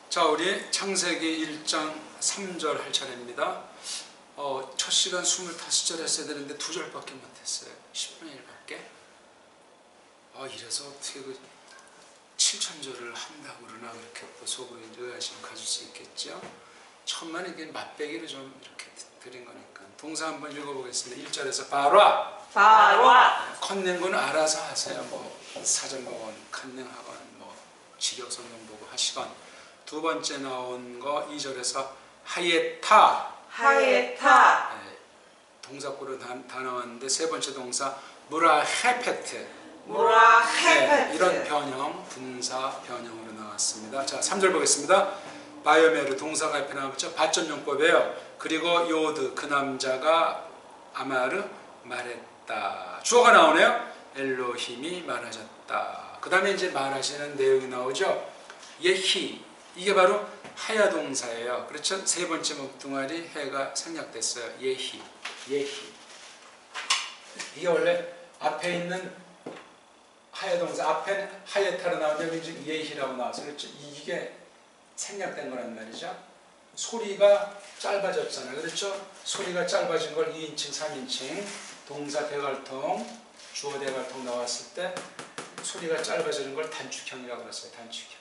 자, 우리 창세기 1장 3절 할 차례입니다. 첫 시간 25절 했어야 되는데 2절밖에 못했어요. 10분의 1밖에. 이래서 어떻게 그 7천절을 한다고 그러나 그렇게 또 속으로 의아심 가질 수 있겠죠. 천만 이게 맛배기로 좀 이렇게 드린 거니까. 동사 한번 읽어보겠습니다. 1절에서 바로와. 컨닝 건 알아서 하세요. 뭐 사전 보건, 컨닝하건, 뭐 지력 성경 보고 하시건. 두 번째 나온 거 2절에서 하예타. 네, 동사구로 다 나왔는데 세 번째 동사 무라헤페트. 네, 이런 변형, 분사 변형으로 나왔습니다. 자, 3절 보겠습니다. 바이오메르 동사가 옆에 나왔죠. 받점용법이에요. 그리고 요드 그 남자가 아마르 말했다. 주어가 나오네요. 엘로힘이 말하셨다. 그 다음에 이제 말하시는 내용이 나오죠. 예히, 이게 바로 하야 동사예요. 그렇죠? 세 번째 목동아리 해가 생략됐어요. 예히. 이게 원래 앞에 있는 하야 동사, 앞에 하예타로 나오면 이제 예히라고 나와서 그렇죠? 이게 생략된 거란 말이죠. 소리가 짧아졌잖아요. 그렇죠? 소리가 짧아진 걸 2인칭, 3인칭, 동사 대괄통, 주어 대괄통 나왔을 때 소리가 짧아지는 걸 단축형이라고 그랬어요. 단축형.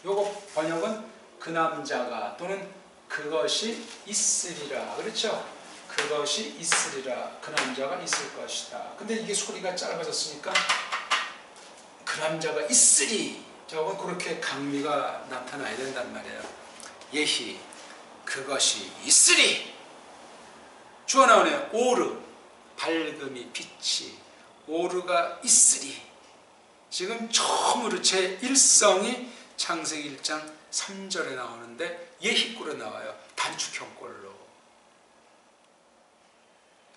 요거 번역은 그 남자가 또는 그것이 있으리라. 그렇죠? 그것이 있으리라. 그 남자가 있을 것이다. 근데 이게 소리가 짧아졌으니까 그 남자가 있으리. 저건 그렇게 강미가 나타나야 된단 말이에요. 예히 그것이 있으리. 주어 나오네요. 오르 밝음이 빛이 오르가 있으리. 지금 처음으로 제 일성이 창세기 1장 3절에 나오는데 예히꼴로 나와요. 단축형꼴로.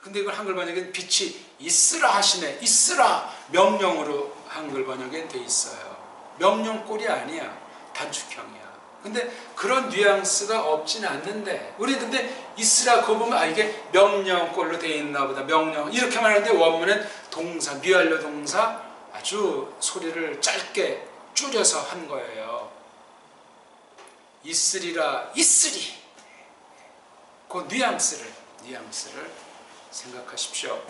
근데 이걸 한글 번역엔 빛이 있으라 하시네. 있으라 명령으로 한글 번역엔 돼 있어요. 명령꼴이 아니야. 단축형이야. 근데 그런 뉘앙스가 없진 않는데 우리 근데 있으라 그거 보면 이게 명령꼴로 돼 있나 보다. 명령 이렇게 말하는데 원문은 동사, 미완료 동사 아주 소리를 짧게 줄여서 한 거예요. 있으리라, 있으리. 그 뉘앙스를 생각하십시오.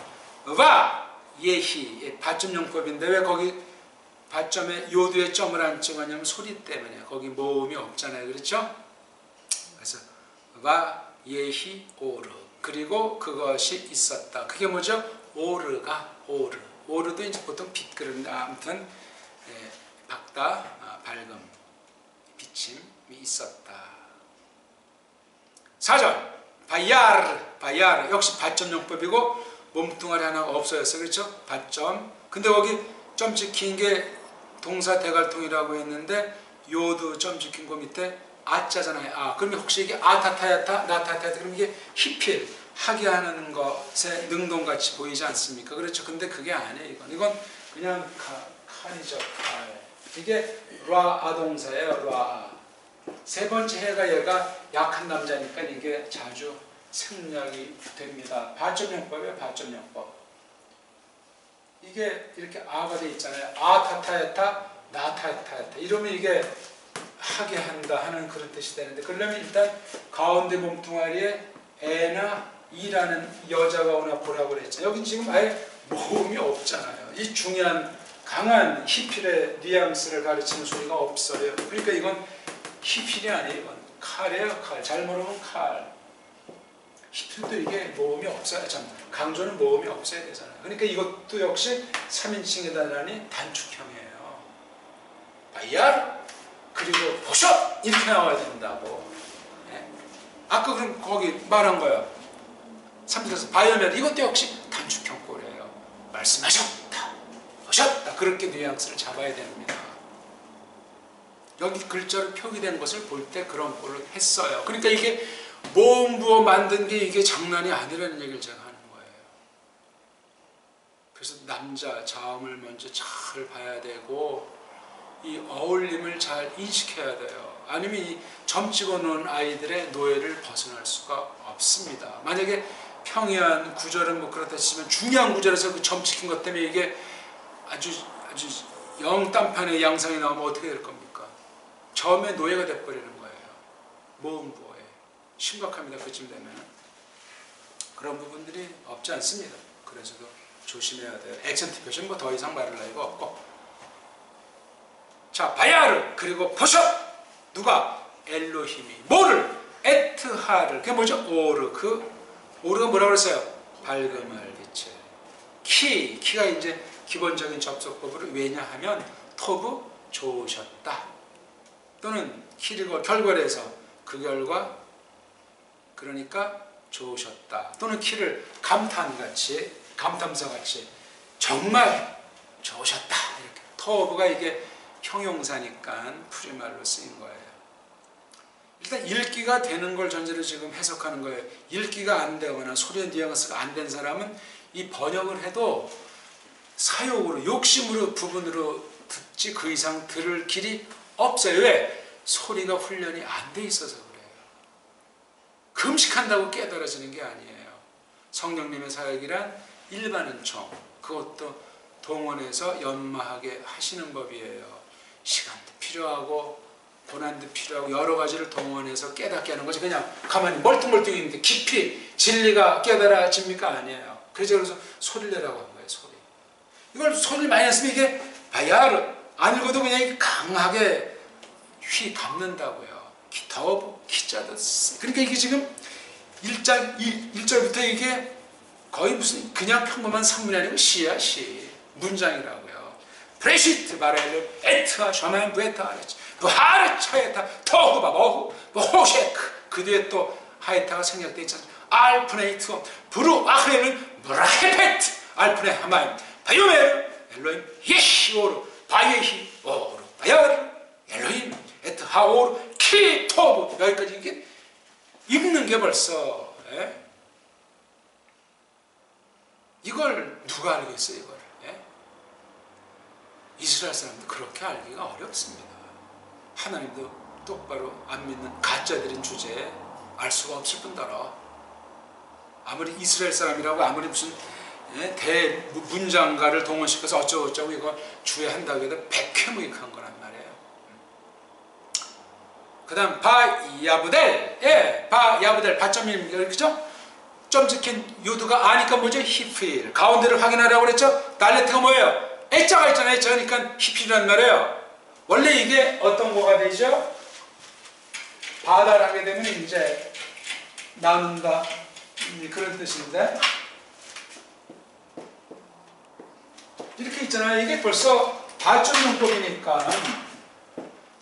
예히, 받점용법인데 왜 거기 받점에 요두에 점을 안 찍었냐면 소리 때문에 거기 모음이 없잖아요. 그렇죠? 그래서 예히 오르. 그리고 그것이 있었다. 그게 뭐죠? 오르가 오르. 오르도 이제 보통 빛 그런데 아무튼 밝다, 밝음, 비침이 있었다. 4절 바야르 역시 받점용법이고 몸뚱아리 하나가 없어졌어요. 그렇죠? 받점. 근데 거기 점 찍힌 게 동사 대괄통이라고 했는데 요도 점 찍힌 거 밑에 아자잖아요. 그러면 혹시 이게 아타타야타, 나타타야타 그럼 이게 히필 하게 하는 것에 능동같이 보이지 않습니까? 그렇죠? 근데 그게 아니에요. 이건 그냥 칼이죠. 칼. 이게 라 동사예요. 라. 세 번째 해가 얘가 약한 남자니까 이게 자주 생략이 됩니다. 받점용법이에요. 받점용법. 이게 이렇게 아가 돼 있잖아요. 아타타야타, 나타타야타. 이러면 이게 하게 한다 하는 그런 뜻이 되는데 그러려면 일단 가운데 몸뚱아리에 에나 이라는 여자가 오나 보라고 그랬죠. 여기 지금 아예 모음이 없잖아요. 이 중요한 강한 히필의 뉘앙스를 가르치는 소리가 없어요. 그러니까 이건 히필이 아니에요. 이건 칼이에요. 칼. 잘 모르면 칼. 히필도 이게 모음이 없어요. 참 강조는 모음이 없어야 되잖아요. 그러니까 이것도 역시 3인칭에 달하니 단축형이에요. 바이알 그리고 보셔 이렇게 나와야 된다고. 아까 그럼 거기 말한 거예요. 3절에서 바이오멜 이것도 역시 단축형 꼴이에요. 말씀하셨다. 보셨다. 그렇게 뉘앙스를 잡아야 됩니다. 여기 글자로 표기된 것을 볼 때 그런 꼴을 했어요. 그러니까 이게 모음 부어 만든 게 이게 장난이 아니라는 얘기를 제가 하는 거예요. 그래서 남자 자음을 먼저 잘 봐야 되고 이 어울림을 잘 인식해야 돼요. 아니면 이 점 찍어놓은 아이들의 노예를 벗어날 수가 없습니다. 만약에 평이한 구절은 뭐 그렇다 치면 중요한 구절에서 그 점 찍힌 것 때문에 이게 아주 영딴판에 양상이 나오면 어떻게 될 겁니까? 처음에 노예가 돼버리는 거예요. 모음부호에. 심각합니다. 그쯤 되면. 그런 부분들이 없지 않습니다. 그래서도 조심해야 돼요. 액센트 표시는 뭐 더 이상 말할 나위가 없고. 자, 바야르 그리고 포샵 누가? 엘로힘이 뭐를? 에트하를. 그게 뭐죠? 오르. 그 오르가 뭐라고 그랬어요? 밝음을 비칠. 키가 이제 기본적인 접속법으로 왜냐하면 토브 좋으셨다. 또는 키리고 결과에서 그 결과 그러니까 좋으셨다. 또는 키를 감탄같이 감탄사같이 정말 좋으셨다. 이렇게 토브가 이게 형용사니까 풀이말로 쓰인 거예요. 일단 읽기가 되는 걸 전제로 지금 해석하는 거예요. 읽기가 안 되거나 소리의 뉘앙스가 안 된 사람은 이 번역을 해도 사욕으로 욕심으로 부분으로 듣지 그 이상 들을 길이 없어요. 왜? 소리가 훈련이 안 돼 있어서 그래요. 금식한다고 깨달아지는 게 아니에요. 성령님의 사역이란 일반 은총, 그것도 동원해서 연마하게 하시는 법이에요. 시간도 필요하고 고난도 필요하고 여러 가지를 동원해서 깨닫게 하는 거지. 그냥 가만히 멀뚱멀뚱 있는데 깊이 진리가 깨달아집니까? 아니에요. 그래서 소리를 내라고 한 거예요. 소리. 이걸 소리를 많이 했으면 이게 바야르 안 읽어도 그냥 강하게 휘 감는다고요. 더 기자도 그러니까 이게 지금 1절부터 이게 거의 무슨 그냥 평범한 산문이 아니고 시야 시. 문장이라고요. 프레시트 바렐르 에트아 샤만 부에타 부하르 차에타 토후바 모후 모호셰크 그 뒤에 또 하에타가 생략되어 있잖아요. 알프네이트 브루 아흐레는 브라헤페트 알프네 하마임 바요메르 엘로임 예시오르 바예히 오르 바야르 엘로임 에트 하오르 키 토브 여기까지 이게 읽는 게 벌써 이걸 누가 알겠어요? 이걸 이스라엘 사람도 그렇게 알기가 어렵습니다. 하나님도 똑바로 안 믿는 가짜들인 주제에 알 수가 없을 뿐더러 아무리 이스라엘 사람이라고 아무리 무슨 대문장가를 동원시켜서 어쩌고저쩌고 이거 주의한다고 해도 백회무익한 거란 말이에요. 그 다음 바야브델 바야브델 바점입니다. 그렇죠? 점 찍힌 요드가 아니까 뭐죠? 히필 가운데를 확인하라고 그랬죠? 달레트가 뭐예요? 애자가 있잖아요. 애자 그러니까 히필이란 말이에요. 원래 이게 어떤 거가 되죠? 바다를 하게 되면 이제 나눈다 그런 뜻인데 이렇게 있잖아요. 이게 벌써 바점용법이니까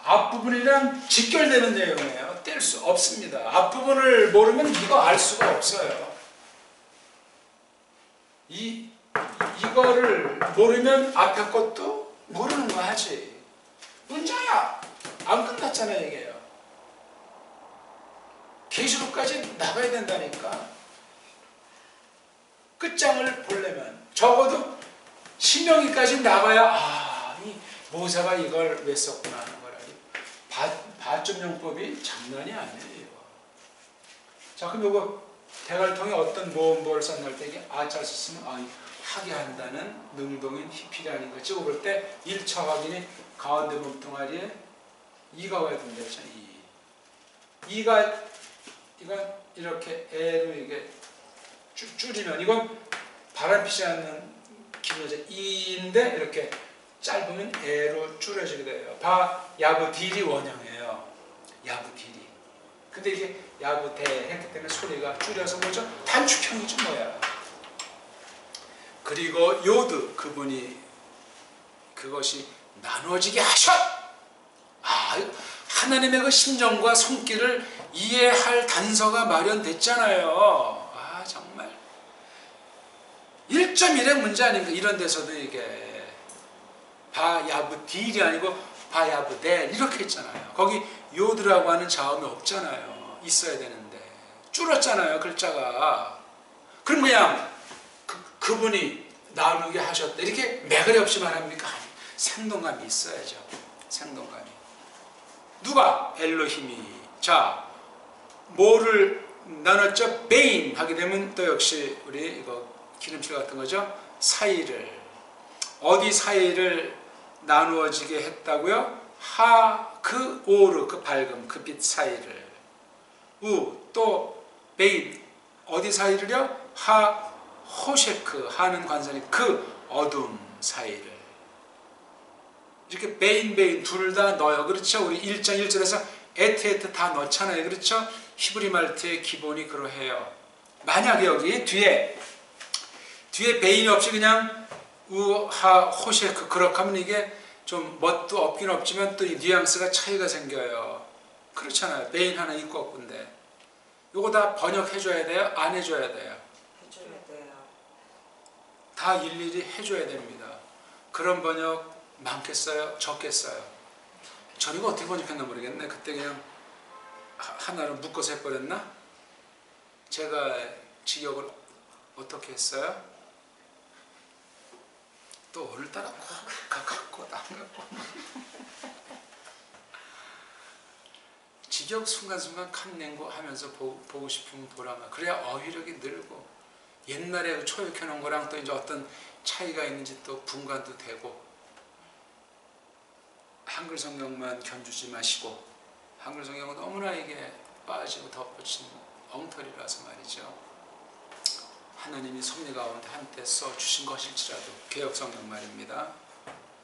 앞부분이랑 직결되는 내용이에요. 뗄 수 없습니다. 앞부분을 모르면 이거 알 수가 없어요. 이거를 모르면 앞에 것도 모르는 거 하지. 문장이야. 안 끝났잖아요, 이게요. 계시록까지 나가야 된다니까. 끝장을 보려면 적어도 신명기까지 나가야 이 모세가 이걸 왜 썼구나 하는 거라. 바점용법이 장난이 아니에요. 이거. 자, 그럼 이거 대갈통에 어떤 모음보를 썼날 때 이게 아자를 썼으면 하게 한다는 능동인 히필이 아닌가 찍어볼 때 1차 확인이 가운데 몸뚱아리에 2가 와야 된다 했잖아요. 2가 이건 이렇게 애로 이게 줄이면 이건 바람피지 않는 기본자 2인데 이렇게 짧으면 애로 줄여지게 돼요. 야브딜이 원형이에요. 야브딜이. 근데 이게 야브대 했기 때문에 소리가 줄여서 뭐죠? 단축형이죠 뭐야. 그리고 요드 그분이 그것이 나눠지게 하셨. 하나님의 그 심정과 손길을 이해할 단서가 마련됐잖아요. 정말 1.1의 문제 아닌가. 이런 데서도 이게 바야브딜이 아니고 바야브델 이렇게 있잖아요. 거기 요드라고 하는 자음이 없잖아요. 있어야 되는데 줄었잖아요, 글자가. 그럼 그냥 그분이 나누게 하셨다 이렇게 매거리 없이 말합니까? 생동감이 있어야죠. 생동감이. 누가? 엘로힘이. 자, 뭐를 나눴죠? 베인 하게 되면 또 역시 우리 이거 기름칠 같은 거죠. 사이를 어디 사이를 나누어지게 했다고요? 하, 그 오르, 그 밝음, 그 빛 사이를. 우, 또 베인, 어디 사이를요? 하, 호셰크, 하는 관사니 그 어둠 사이를. 이렇게 베인 둘 다 넣어요. 그렇죠? 우리 1장 1절에서 에트 다 넣잖아요. 그렇죠? 히브리 말투의 기본이 그러해요. 만약에 여기 뒤에 베인이 없이 그냥 우하 호셰크 그렇게 하면 이게 좀 멋도 없긴 없지만 또 이 뉘앙스가 차이가 생겨요. 그렇잖아요. 베인 하나 있고 없고인데 요거 다 번역해줘야 돼요? 안 해줘야 돼요? 해줘야 돼요. 다 일일이 해줘야 됩니다. 그런 번역 많겠어요? 적겠어요? 전 이거 어떻게 번역했나 모르겠네. 그때 그냥 하나를 묶어서 해버렸나? 제가 직역을 어떻게 했어요? 또 오늘따라 갖고 안 갖고 직역 순간순간 칸낸거 하면서 보고 싶으면 보라마. 그래야 어휘력이 늘고 옛날에 초역해 놓은 거랑 또 이제 어떤 차이가 있는지 또 분간도 되고. 한글 성경만 견주지 마시고 한글 성경은 너무나 이게 빠지고 덧붙인 엉터리라서 말이죠. 하나님이 섭리 가운데 한때 써주신 것일지라도 개역 성경 말입니다.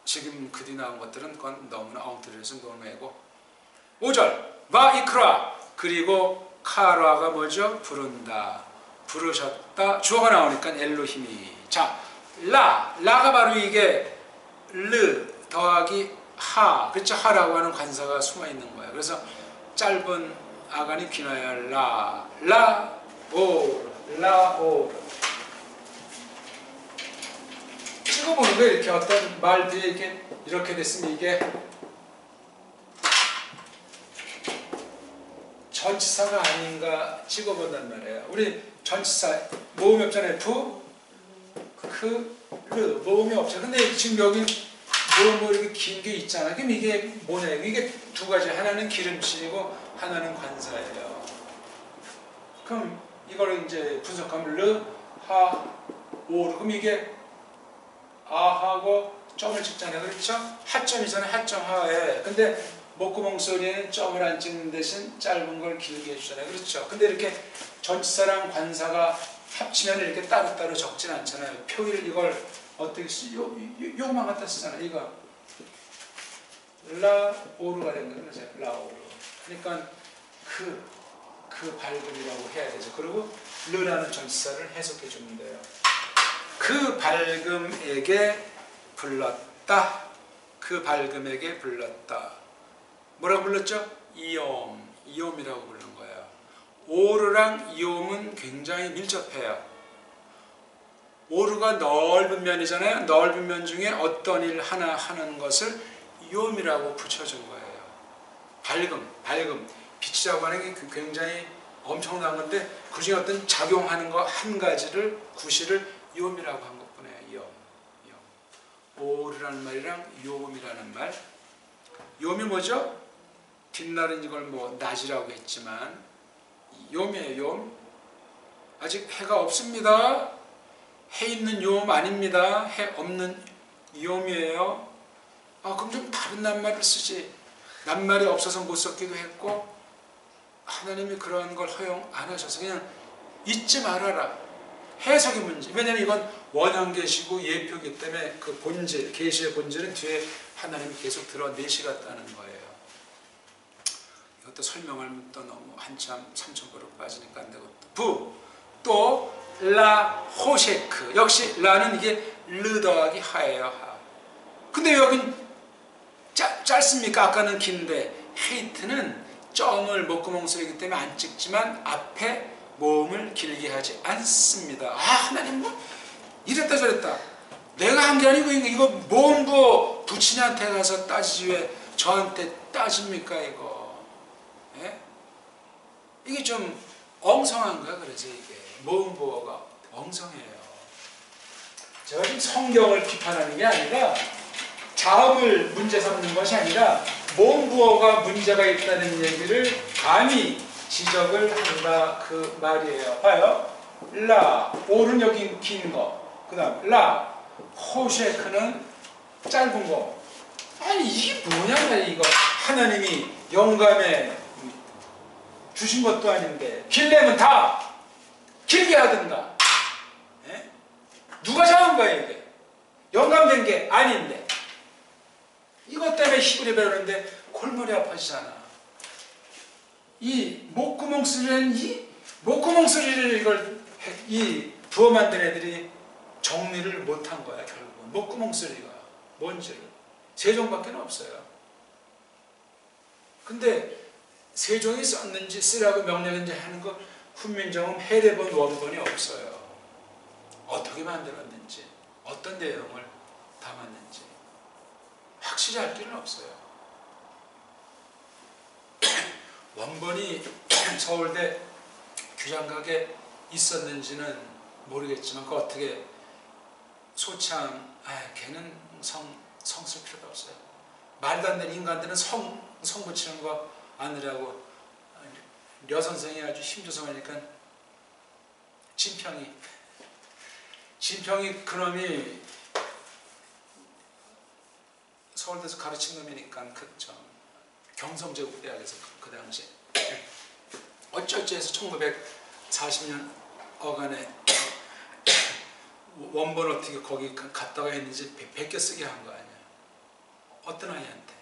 지금 그 뒤 나온 것들은 그건 너무나 엉터리라서 논외고. 5절 바이크라 그리고 카라가 뭐죠? 부른다. 부르셨다. 주어가 나오니까 엘로힘이. 자, 라가 바로 이게 르 더하기 하, 그렇죠? 하라고 하는 관사가 숨어 있는 거예요. 그래서 짧은 아간이 귀나야 라, 오. 찍어보는 거예요. 이렇게 어떤 말 뒤에 이렇게 됐으면 이게 전치사가 아닌가 찍어본단 말이에요. 우리 전치사 모음이 없잖아요. 부, 크, 르 모음이 없죠. 근데 지금 여기 뭐 이렇게 긴 게 있잖아. 그럼 이게 뭐냐? 이게 두 가지. 하나는 기름칠이고 하나는 관사예요. 그럼 이걸 이제 분석하면 르, 하, 오. 그럼 이게 아하고 점을 찍잖아요. 그렇죠? 하점이잖아요. 하점 하에. 근데 목구멍 소리에는 점을 안 찍는 대신 짧은 걸 길게 해주잖아요. 그렇죠? 근데 이렇게 전치사랑 관사가 합치면 이렇게 따로따로 적진 않잖아요. 표일 이걸 어떻게 요거만 갖다 쓰잖아요. 이거 라오르가 된 거예요. 그죠? 라오르. 그러니까 그 밝음이라고 해야 되죠. 그리고 르라는 전치사를 해석해 주면 돼요. 그 밝음에게 불렀다. 그 밝음에게 불렀다. 뭐라고 불렀죠? 이옴이라고 부른 거예요. 오르랑 이옴은 굉장히 밀접해요. 오르가 넓은 면이잖아요. 넓은 면 중에 어떤 일 하나 하는 것을 이옴이라고 붙여준 거예요. 밝음. 빛이라고 하는 게 굉장히 엄청난 건데 그 중에 어떤 작용하는 거 한 가지를 구실을 이옴이라고 한 것뿐이에요. 이옴. 오르라는 말이랑 이옴이라는 말. 이옴이 뭐죠? 빛나는 이걸 뭐 낮이라고 했지만 이옴이에요. 이옴. 아직 해가 없습니다. 해 있는 요음 아닙니다. 해 없는 이옴이에요. 그럼 좀 다른 낱말을 쓰지. 낱말이 없어서 못 썼기도 했고 하나님이 그런 걸 허용 안 하셔서 그냥 잊지 말아라. 해석의 문제. 왜냐하면 이건 원형계시고 예표기 때문에 그 본질, 계시의 본질은 뒤에 하나님이 계속 드러내시겠다는 거예요. 이것도 설명하면 또 너무 한참 삼천포로 빠지니까 안 되고 또 라 호셰크. 역시 라는 이게 르 더하기 하예요. 하. 근데 여긴 짧습니까? 아까는 긴데 헤이트는 점을 목구멍 소리이기 때문에 안 찍지만 앞에 모음을 길게 하지 않습니다. 하나님 뭐 이랬다 저랬다. 내가 한 게 아니고 이거 모음 부어 부친한테 가서 따지지 왜 저한테 따집니까 이거. 예? 이게 좀 엉성한 거야. 그래서 이게 모음 부어가 엉성해요. 제가 지금 성경을 비판하는 게 아니라 자음을 문제 삼는 것이 아니라 모음 부어가 문제가 있다는 얘기를 감히 지적을 한다 그 말이에요. 봐요. 라, 오른 여기 긴 거. 그 다음 라, 호셰크는 짧은 거. 아니 이게 뭐냐 이거. 하나님이 영감에 주신 것도 아닌데 길내면 다 길게 하든가. 예? 누가 잡은 거야 이게. 영감된 게 아닌데 이것 때문에 히브리 배우는데 골머리 아파지잖아. 이 목구멍 소리는 이 목구멍 소리를 이 부어 만든 애들이 정리를 못한 거야. 결국은 목구멍 소리가 뭔지를. 세종밖에 없어요. 근데 세종이 썼는지 쓰라고 명령인지 하는 거 훈민정음 해례본 원본이 없어요. 어떻게 만들었는지 어떤 내용을 담았는지 확실히 알 길은 없어요. 원본이 서울대 규장각에 있었는지는 모르겠지만 그 어떻게 소창 걔는 성 쓸 필요가 없어요. 말도 안 되는 인간들은 성 붙이는 거 아느라고 려 선생이 아주 힘조성하니까 진평이 그놈이 서울대에서 가르친 놈이니까 경성제국대학에서 그 당시에 어쩌지 해서 1940년 어간에 원본 어떻게 거기 갔다가 했는지 베껴 쓰게 한 거 아니야. 어떤 아이한테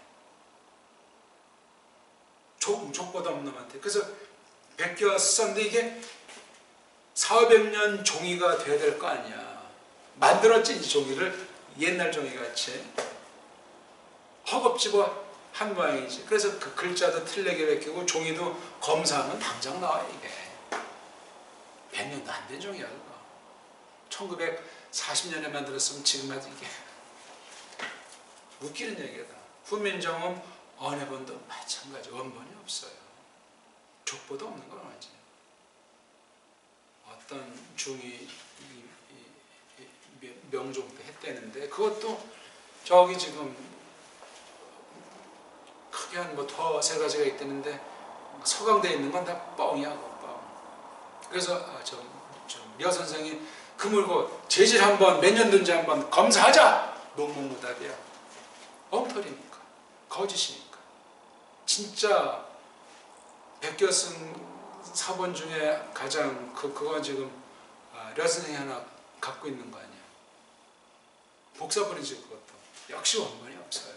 족보도 없는 놈한테. 그래서 베껴 썼는데 이게 400년 종이가 돼야 될 거 아니야. 만들었지 이 종이를. 옛날 종이같이 허겁지겁 한 모양이지. 그래서 그 글자도 틀리게 베끼고 종이도 검사하면 당장 나와. 이게 100년도 안 된 종이야 그거. 1940년에 만들었으면 지금 아주 이게 웃기는 얘기다. 훈민정음 언해본도 마찬가지. 원본이 없어요. 족보도 없는 건 아니지. 어떤 중이 명종 때 했대는데 그것도 저기 지금 크게 한 뭐 더 세 가지가 있다는데 서강대에 있는 건 다 뻥이야. 뻥. 그래서 려 선생이 그물고 재질 한번 몇 년 된지 한번 검사하자. 묵묵무답이야. 엉터리니까. 거짓이니까. 진짜 베껴 쓴 사본 중에 가장 그건 지금 려 선생이 하나 갖고 있는 거 아니야. 복사본이지 그것도. 역시 원본이 없어요.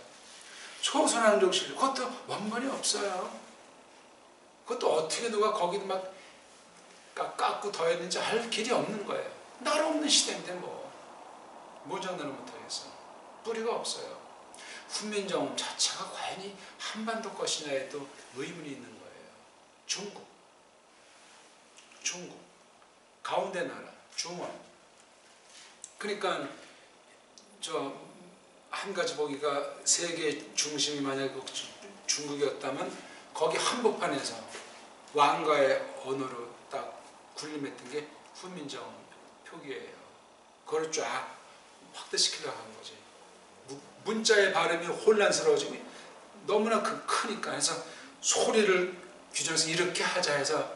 초선왕족실 그것도 원본이 없어요. 그것도 어떻게 누가 거기도 막 깎고 더했는지 할 길이 없는 거예요. 나라 없는 시대인데 뭐 정도는 못하겠어. 뿌리가 없어요. 훈민정음 자체가 과연 한반도 것이냐에도 의문이 있는 거예요. 중국 가운데 나라 중원. 그러니까 한 가지 보기가 세계 중심이 만약에 중국이었다면 거기 한복판에서 왕가의 언어로 딱 군림했던 게 훈민정음 표기예요. 그걸 쫙 확대시키려고 한 거지. 문자의 발음이 혼란스러워지고 너무나 크니까 해서 소리를 규정해서 이렇게 하자 해서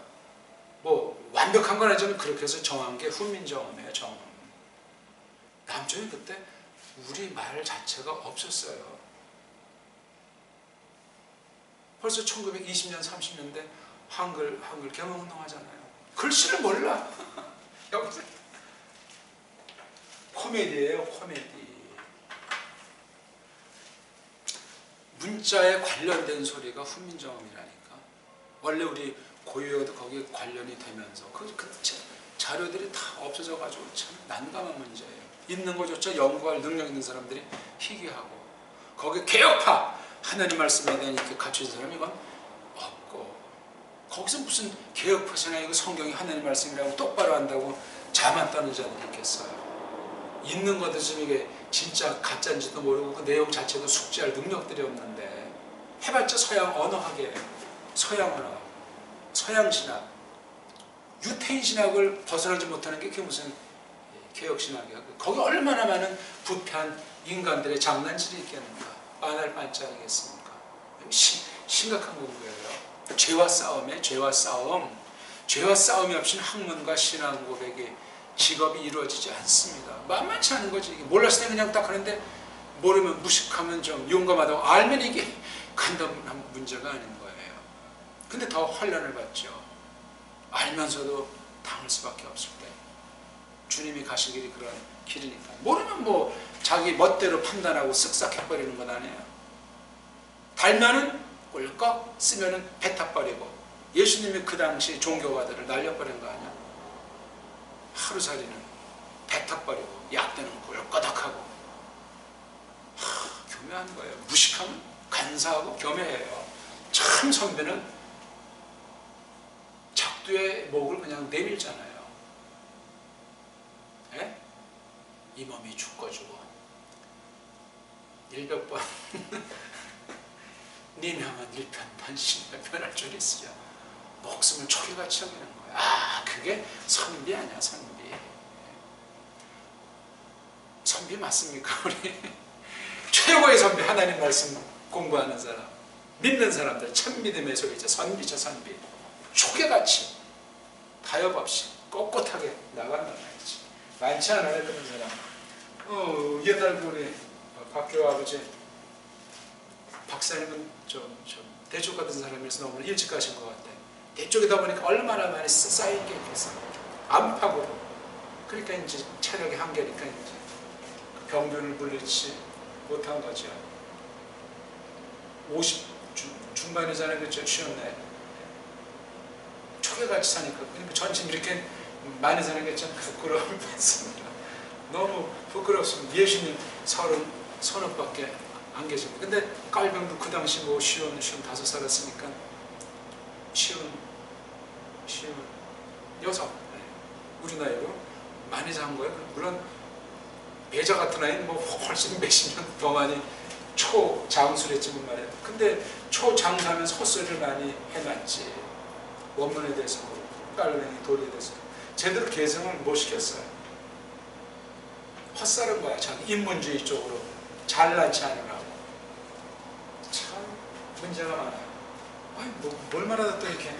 뭐 완벽한 건 아니지만 그렇게 해서 정한 게 훈민정음이에요. 정음. 남쪽이 그때 우리 말 자체가 없었어요. 벌써 1920년 30년대 한글 개몽운동 하잖아요. 글씨를 몰라. 여보세요. 코미디예요. 코미디. 문자에 관련된 소리가 훈민정음이라니까. 원래 우리 고유어도 거기에 관련이 되면서 그 자료들이 다 없어져가지고 참 난감한 문제예요. 있는 거조차 연구할 능력 있는 사람들이 희귀하고 거기에 개혁파 하나님 말씀에 대한 이렇게 갖춰진 사람이 이건 없고 거기서 무슨 개혁파시나 이거 성경이 하나님 말씀이라고 똑바로 한다고 자만 떠는 자들이 있겠어요. 있는 것도 지금 이게 진짜 가짜인지도 모르고 그 내용 자체도 숙지할 능력들이 없는데 해봤자 서양 언어학이에요. 서양 언어, 서양 신학, 유태인 신학을 벗어나지 못하는 게 그게 무슨 개혁신학이야. 거기 얼마나 많은 부패한 인간들의 장난질이 있겠는가. 빤할 반짝이겠습니까. 심각한 공부예요. 죄와 싸움에 죄와 싸움. 죄와 싸움이 없이는 학문과 신앙 고백이 직업이 이루어지지 않습니다. 만만치 않은 거지. 몰랐을 때 그냥 딱 하는데 모르면 무식하면 좀 용감하다고 알면 이게 간단한 문제가 아닌 거예요. 근데 더 환난을 받죠. 알면서도 당할 수밖에 없을 때. 주님이 가신 길이 그런 길이니까. 모르면 뭐 자기 멋대로 판단하고 쓱싹 해버리는 건 아니에요. 달면은 꿀꺽, 쓰면은 뱉어버리고. 예수님이 그 당시 종교가들을 날려버린 거 아니야? 하루살이는 뱉어버리고 약대는 꿀꺽하고. 교묘한 거예요. 무식하면 간사하고 교묘해요. 참 선배는 작두의 목을 그냥 내밀잖아요. 에? 이 몸이 죽고 일백번 네 명은 일편만 십백편할 줄 있으랴. 목숨을 초리같이 여기는 거야. 아, 그게 선비 아니야, 선비. 선비 맞습니까, 우리? 최고의 선비, 하나님 말씀 공부하는 사람, 믿는 사람들, 참 믿음의 소리죠. 선비죠, 선비. 초계같이 타협 없이 꼿꼿하게 나간단 말이지. 많지 않아요, 그런 사람. 옛날 우리 박교 아버지 박사님은 좀 대쪽 같은 사람이라서 너무 일찍 가신 것 같아. 대쪽이다 보니까 얼마나 많이 쌓인 게 있겠어. 안팎으로. 그러니까 이제 체력의 한계니까 이제 병균을 물리치 못한 거죠. 50 중반이잖아요, 그렇죠? 취업나이. 초계같이 사니까. 그러니까 전체 이렇게 많이 사는 게 참 부끄러움을 받습니다. 너무 부끄럽습니다. 예수님 30밖에 안 계십니다. 근데 깔병도 그 당시 뭐 쉬운 5 살았으니까 쉬운 6. 우리 나이로 많이 산 거예요. 물론 배자 같은 아이는 뭐 훨씬 몇십 년 더 많이 초장수랬지만 말이에요. 근데 초장수하면서 헛소리를 많이 해놨지. 원문에 대해서 깔뱅이 돌에 대해서 제대로 개성을 못 시켰어요. 헛살은 거야. 자기 인문주의 쪽으로 잘난치 않으라고. 참 문제가 많아요. 아니 뭘 말하다 또 이렇게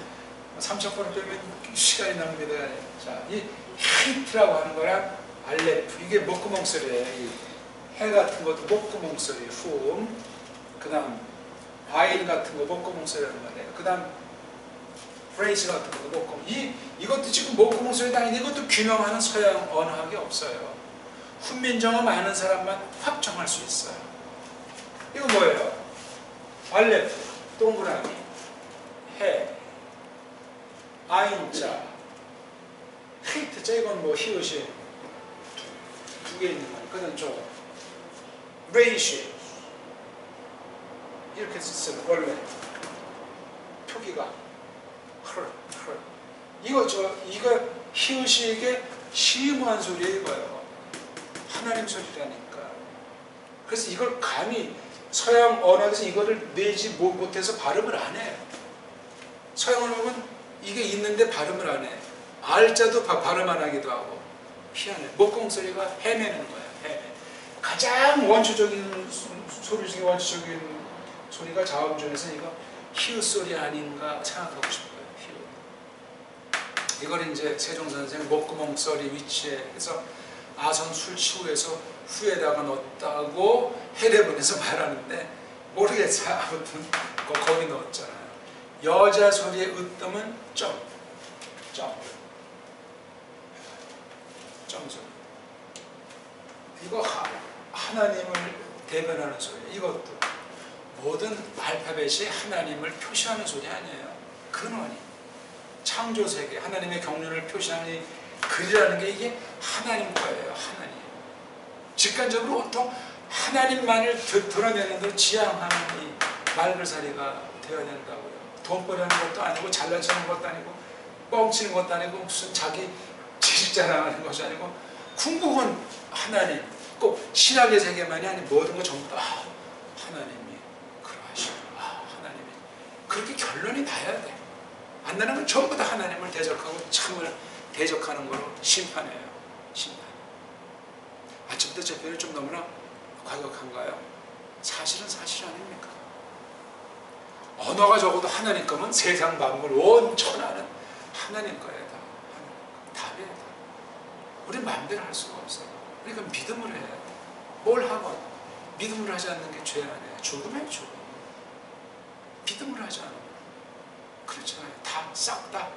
3,000번을 빼면 시간이 납니다. 자, 이 헤이트라고 하는 거랑 알레프, 이게 목구멍 소리예요. 이 해 같은 것도 목구멍 소리, 훔. 그 다음 아일 같은 거 목구멍 소리라는 말이에요. 그 다음 프레이즈 같은 것도 목구멍. 이것도 지금 목구멍 소리도 아닌데 이것도 균형하는 서양 언어학이 없어요. 훈민정음 아는 사람만 확정할 수 있어요. 이거 뭐예요? 알레프, 동그라미, 해, 아인자, 헤이트자, 이건 뭐 히읗이 두 개 있는 거예요. 그다음 저 레이시 이렇게 쓰는 원래 표기가 이거 히읗이 이게 심오한 소리예요, 이거요. 하나님 소리라니까. 그래서 이걸 감히 서양 언어에서 이거를 내지 못해서 발음을 안 해요. 서양 언어는 이게 있는데 발음을 안 해. 알자도 발음 안 하기도 하고. 희한해. 목공 소리가 헤매는 거야. 헤매. 가장 원초적인 소리 중에 원초적인 소리가 자음 중에서 이거 히읗 소리 아닌가 생각하고 싶어요. 히읗. 이걸 이제 세종선생 목구멍 소리 위치에 해서 아선 술치후에서 후에다가 넣었다고 해례본에서 말하는데 모르겠어요. 아무튼 거기 넣었잖아요. 여자 소리의 으뜸은 점 소리. 이거 하나님을 대변하는 소리. 이것도 모든 알파벳이 하나님을 표시하는 소리 아니에요. 근원이 창조세계 하나님의 경륜을 표시하는 이 글이라는 게 이게 하나님 거예요. 하나님. 직관적으로 온통 하나님만을 드러내는 대로 지향하는 이 말글살이가 되어야 된다고요. 돈벌이 하는 것도 아니고 잘난 척하는 것도 아니고 뻥치는 것도 아니고 무슨 자기 지식자랑하는 것이 아니고 궁극은 하나님. 꼭 신학의 세계만이 아닌 모든 거 전부 다 하나님이 그러하시고 하나님이 그렇게 결론이 나야 돼. 안 나면 전부 다 하나님을 대적하고 참을 대적하는 거로 심판해요. 심판. 아침부터 제 표현이 좀 너무나 과격한가요? 사실은 사실 아닙니까? 언어가 적어도 하나님 거면 세상 만물 온 천하는 하나님 거예요. 답이에요. 답. 우리 마음대로 할 수가 없어요. 그러니까 믿음을 해야 돼. 뭘 하건 믿음으로 하지 않는 게 죄 아니에요. 죽음이에요, 죽음. 믿음으로 하지 않아요. 그렇잖아요. 다, 싹 다.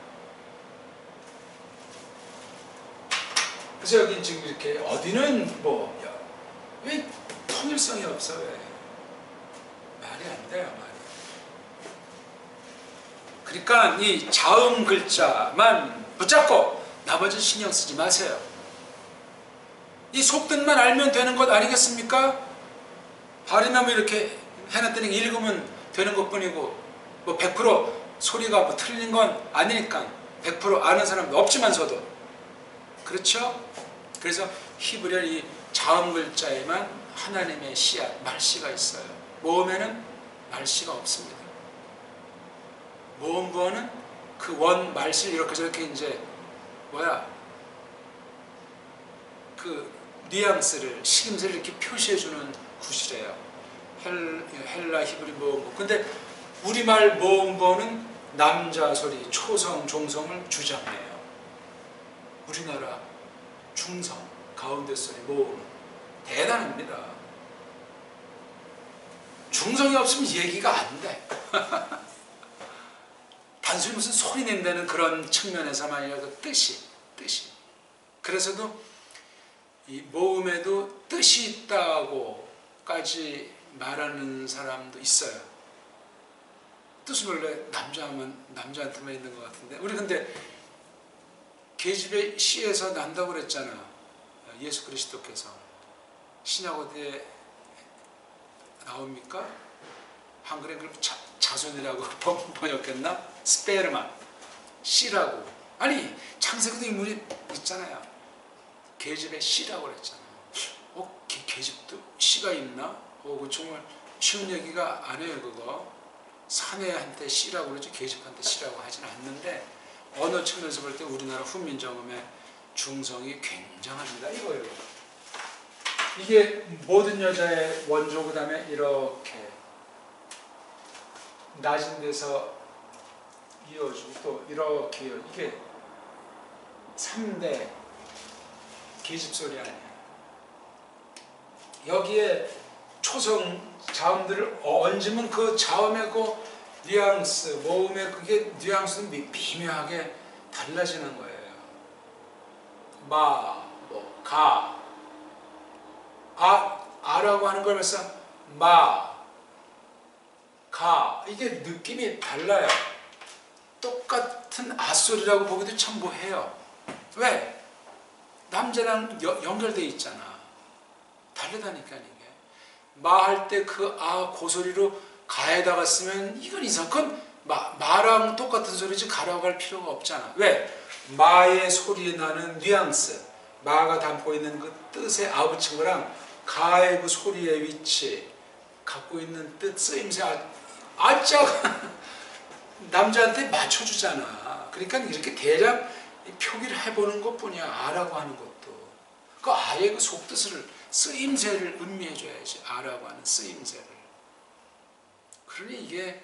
그래서 여기 지금 이렇게 어디는 뭐, 왜 통일성이 없어, 왜? 말이 안 돼요, 말이. 그러니까 이 자음 글자만 붙잡고 나머지 신경 쓰지 마세요. 이 속뜻만 알면 되는 것 아니겠습니까? 발음하면 이렇게 해놨더니 읽으면 되는 것 뿐이고, 뭐 100% 소리가 뭐 틀린 건 아니니까 100% 아는 사람도 없지만서도. 그렇죠? 그래서 히브리어 이 자음 글자에만 하나님의 씨앗, 말씨가 있어요. 모음에는 말씨가 없습니다. 모음부어는 그 원 말씨를 이렇게 저렇게 이제 그 뉘앙스를, 식임새를 이렇게 표시해주는 구실이에요. 헬라 히브리 모음부. 근데 우리말 모음부어는 남자 소리, 초성, 종성을 주장해요. 우리나라 중성, 가운데 소리, 모음. 대단합니다. 중성이 없으면 얘기가 안 돼. 단순히 무슨 소리 낸다는 그런 측면에서만이라도 뜻이. 그래서도 이 모음에도 뜻이 있다고까지 말하는 사람도 있어요. 뜻은 원래 남자한테만 있는 것 같은데, 우리 근데 계집의 씨에서 난다고 그랬잖아. 예수 그리스도께서. 신약 어디에 나옵니까? 한글에 자손이라고 번역했나? 스페르마, 씨라고. 아니, 창세기도 인물이 있잖아요. 계집의 씨라고 그랬잖아요. 계집도 씨가 있나? 그 정말 쉬운 얘기가 아니에요, 그거. 사내한테 씨라고 그러지 계집한테 씨라고 하진 않는데, 언어 측면에서 볼 때 우리나라 훈민정음의 중성이 굉장합니다. 이거예요. 이게 모든 여자의 원조, 그 다음에 이렇게 낮은 데서 이어주고 또 이렇게 이게 3대 계집소리 아니에요. 여기에 초성 자음들을 얹으면 그 자음의 그 뉘앙스, 모음의 그게 뉘앙스는 미묘하게 달라지는 거예요. 마, 가, 아라고 하는 걸 벌써 마, 가, 이게 느낌이 달라요. 똑같은 아소리라고 보기도 참 뭐해요. 왜? 남자랑 연결되어 있잖아. 다르다니까 이게. 마 할 때 그 고소리로 가에다가 쓰면 이건 이상. 그건 마랑 똑같은 소리지 가라고 할 필요가 없잖아. 왜? 마의 소리에 나는 뉘앙스, 마가 담고 있는 그 뜻의 붙인 거랑 가의 그 소리의 위치, 갖고 있는 뜻, 쓰임새, 아자가 남자한테 맞춰주잖아. 그러니까 이렇게 대략 표기를 해보는 것 뿐이야. 아라고 하는 것도. 그 아의 그 속뜻을, 쓰임새를 음미해줘야지. 아라고 하는 쓰임새를. 그러니 이게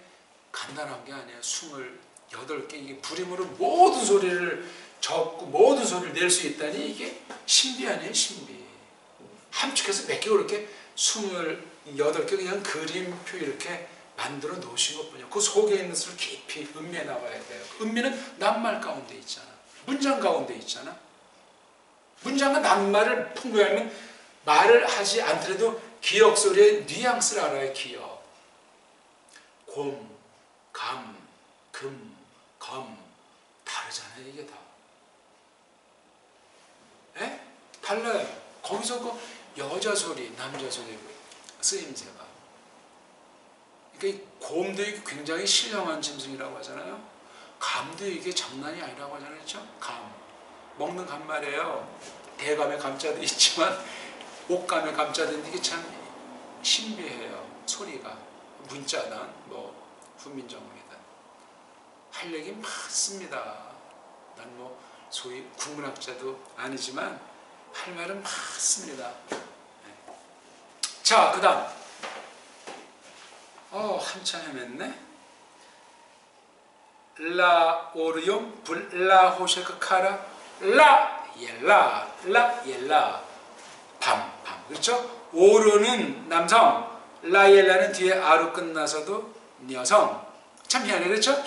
간단한 게 아니야. 28개 이게 불임으로 모든 소리를 적고 모든 소리를 낼 수 있다니 이게 신비 아니에요, 신비. 함축해서 몇 개 그렇게 28개 그냥 그림표 이렇게 만들어 놓으신 것뿐이야. 그 속에 있는 것을 깊이 음미해 나가야 돼요. 음미는 낱말 가운데 있잖아. 문장 가운데 있잖아. 문장과 낱말을 풍부히 알면 말을 하지 않더라도 기역 소리의 뉘앙스를 알아야 기역. 곰, 감, 금, 검 다르잖아요. 이게 다. 에? 달라요. 거기서 그 여자 소리, 남자 소리 쓰임새가. 그러니까 곰도 굉장히 신령한 짐승이라고 하잖아요. 감도 이게 장난이 아니라고 하잖아요. 그렇죠? 감. 먹는 감 말이에요. 대감의 감자도 있지만 옥감의 감자도 있는데 이게 참 신비해요. 소리가. 문자든 훈민정음이든. 할 얘기 많습니다. 난 소위 국문학자도 아니지만 할 말은 많습니다. 네. 자, 그 다음. 한참 헤맸네. 라 오르용 불라 호셰크 카라 라 옐라 밤 그렇죠? 오르는 남성, 라이엘라는 뒤에 아로 끝나서도 여성. 참 희한해, 그렇죠?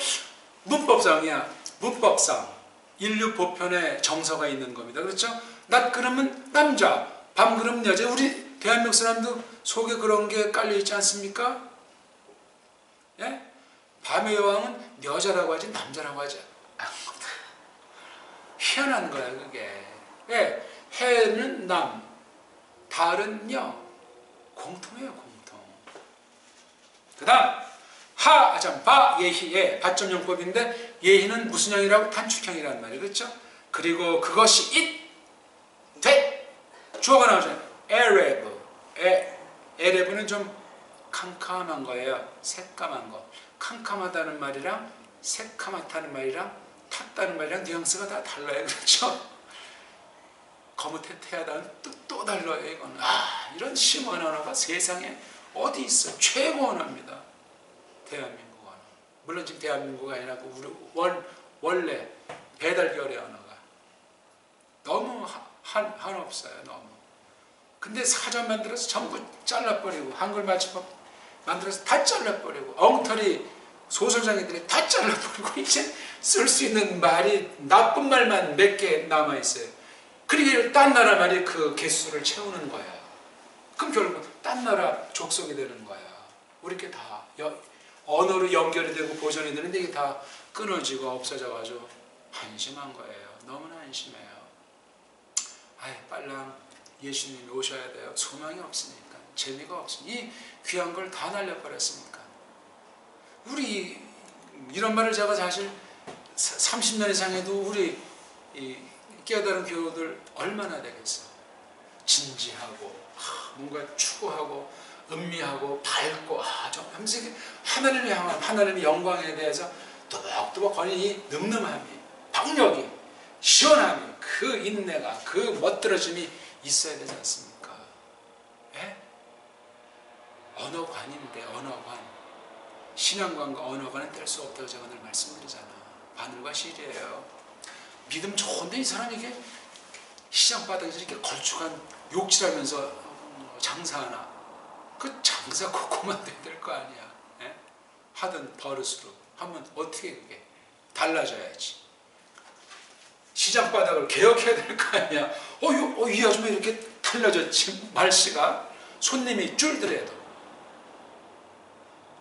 문법상이야. 문법상 인류 보편에 정서가 있는 겁니다. 그렇죠? 낮 그러면 남자, 밤 그러면 여자. 우리 대한민국 사람도 속에 그런 게 깔려 있지 않습니까? 예? 밤의 여왕은 여자라고 하지 남자라고 하지 않거든. 희한한 거야 그게. 예? 해는 남, 달은 여. 공통이에요, 공통. 그 다음 바, 예희, 예. 받점용법인데 예희는 무슨 형이라고? 단축형이란 말이에요. 그렇죠? 그리고 그것이 돼. 주어가 나오잖아요. 에레브는 좀 캄캄한 거예요. 새까만 거. 캄캄하다는 말이랑 새까맣다는 말이랑 탔다는 말이랑 뉘앙스가 다 달라요. 그렇죠? 거뭇해태하다는 또 달라요. 이거는. 이런 심오한 언어가 세상에 어디 있어? 최고 언어입니다. 대한민국 언어. 물론 지금 대한민국이 아니라고 우리 원래 배달결의 언어가 너무 한없어요. 너무. 근데 사전 만들어서 전부 잘라버리고 한글 맞춤법 만들어서 다 잘라버리고 엉터리 소설장애들이 다 잘라버리고 이제 쓸 수 있는 말이 나쁜 말만 몇 개 남아있어요. 그리고 딴 나라 말이 그 개수를 채우는 거야. 그럼 결국 딴 나라 족속이 되는 거야. 우리 게 다 언어로 연결이 되고 보존이 되는데 이게 다 끊어지고 없어져가지고 한심한 거예요. 너무나 한심해요. 빨랑 예수님이 오셔야 돼요. 소망이 없으니까. 재미가 없으니까. 이 귀한 걸 다 날려버렸으니까. 우리 이런 말을 제가 사실 30년 이상 해도 우리 깨달은 교우들 얼마나 되겠어. 진지하고 뭔가 추구하고 음미하고 밝고 하면서 하나님을 향한 하나님의 영광에 대해서 또박또박 거는 이 늠름함이 박력이 시원함이 그 인내가 그 멋들어짐이 있어야 되지 않습니까? 예? 언어관인데 언어관 신앙관과 언어관은 뗄 수 없다고 제가 늘 말씀드리잖아. 바늘과 실이에요. 믿음 좋은데 이 사람이 이게 시장 바닥에서 이렇게 걸쭉한 욕질하면서 장사하나? 그 장사 꼭 그만둬야 될 거 아니야. 예? 하던 버릇으로 하면 어떻게 그게 달라져야지. 시장 바닥을 개혁해야 될 거 아니야. 이 아줌마 이렇게 달라졌지. 말씨가 손님이 줄더라도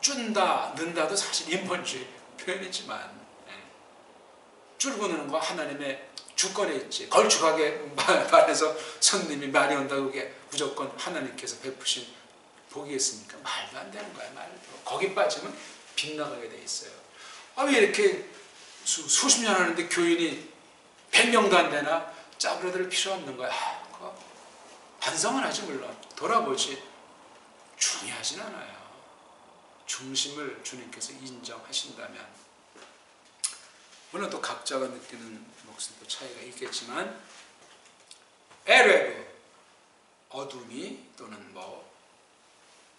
준다, 는다도 사실 인본주의 표현이지만 줄고 느는 거 하나님의 주권에 있지. 걸쭉하게 말해서 손님이 많이 온다고 그게 무조건 하나님께서 베푸신 복이겠습니까? 말도 안 되는 거야. 말도. 거기 빠지면 빗나가게 돼 있어요. 왜 이렇게 수십 년 하는데 교인이 100명도 안 되나? 짜부러들 필요 없는 거야. 반성은 하지 물론. 돌아보지. 중요하진 않아요. 중심을 주님께서 인정하신다면 물론 또 각자가 느끼는 목소리도 차이가 있겠지만 에레브 어둠이 또는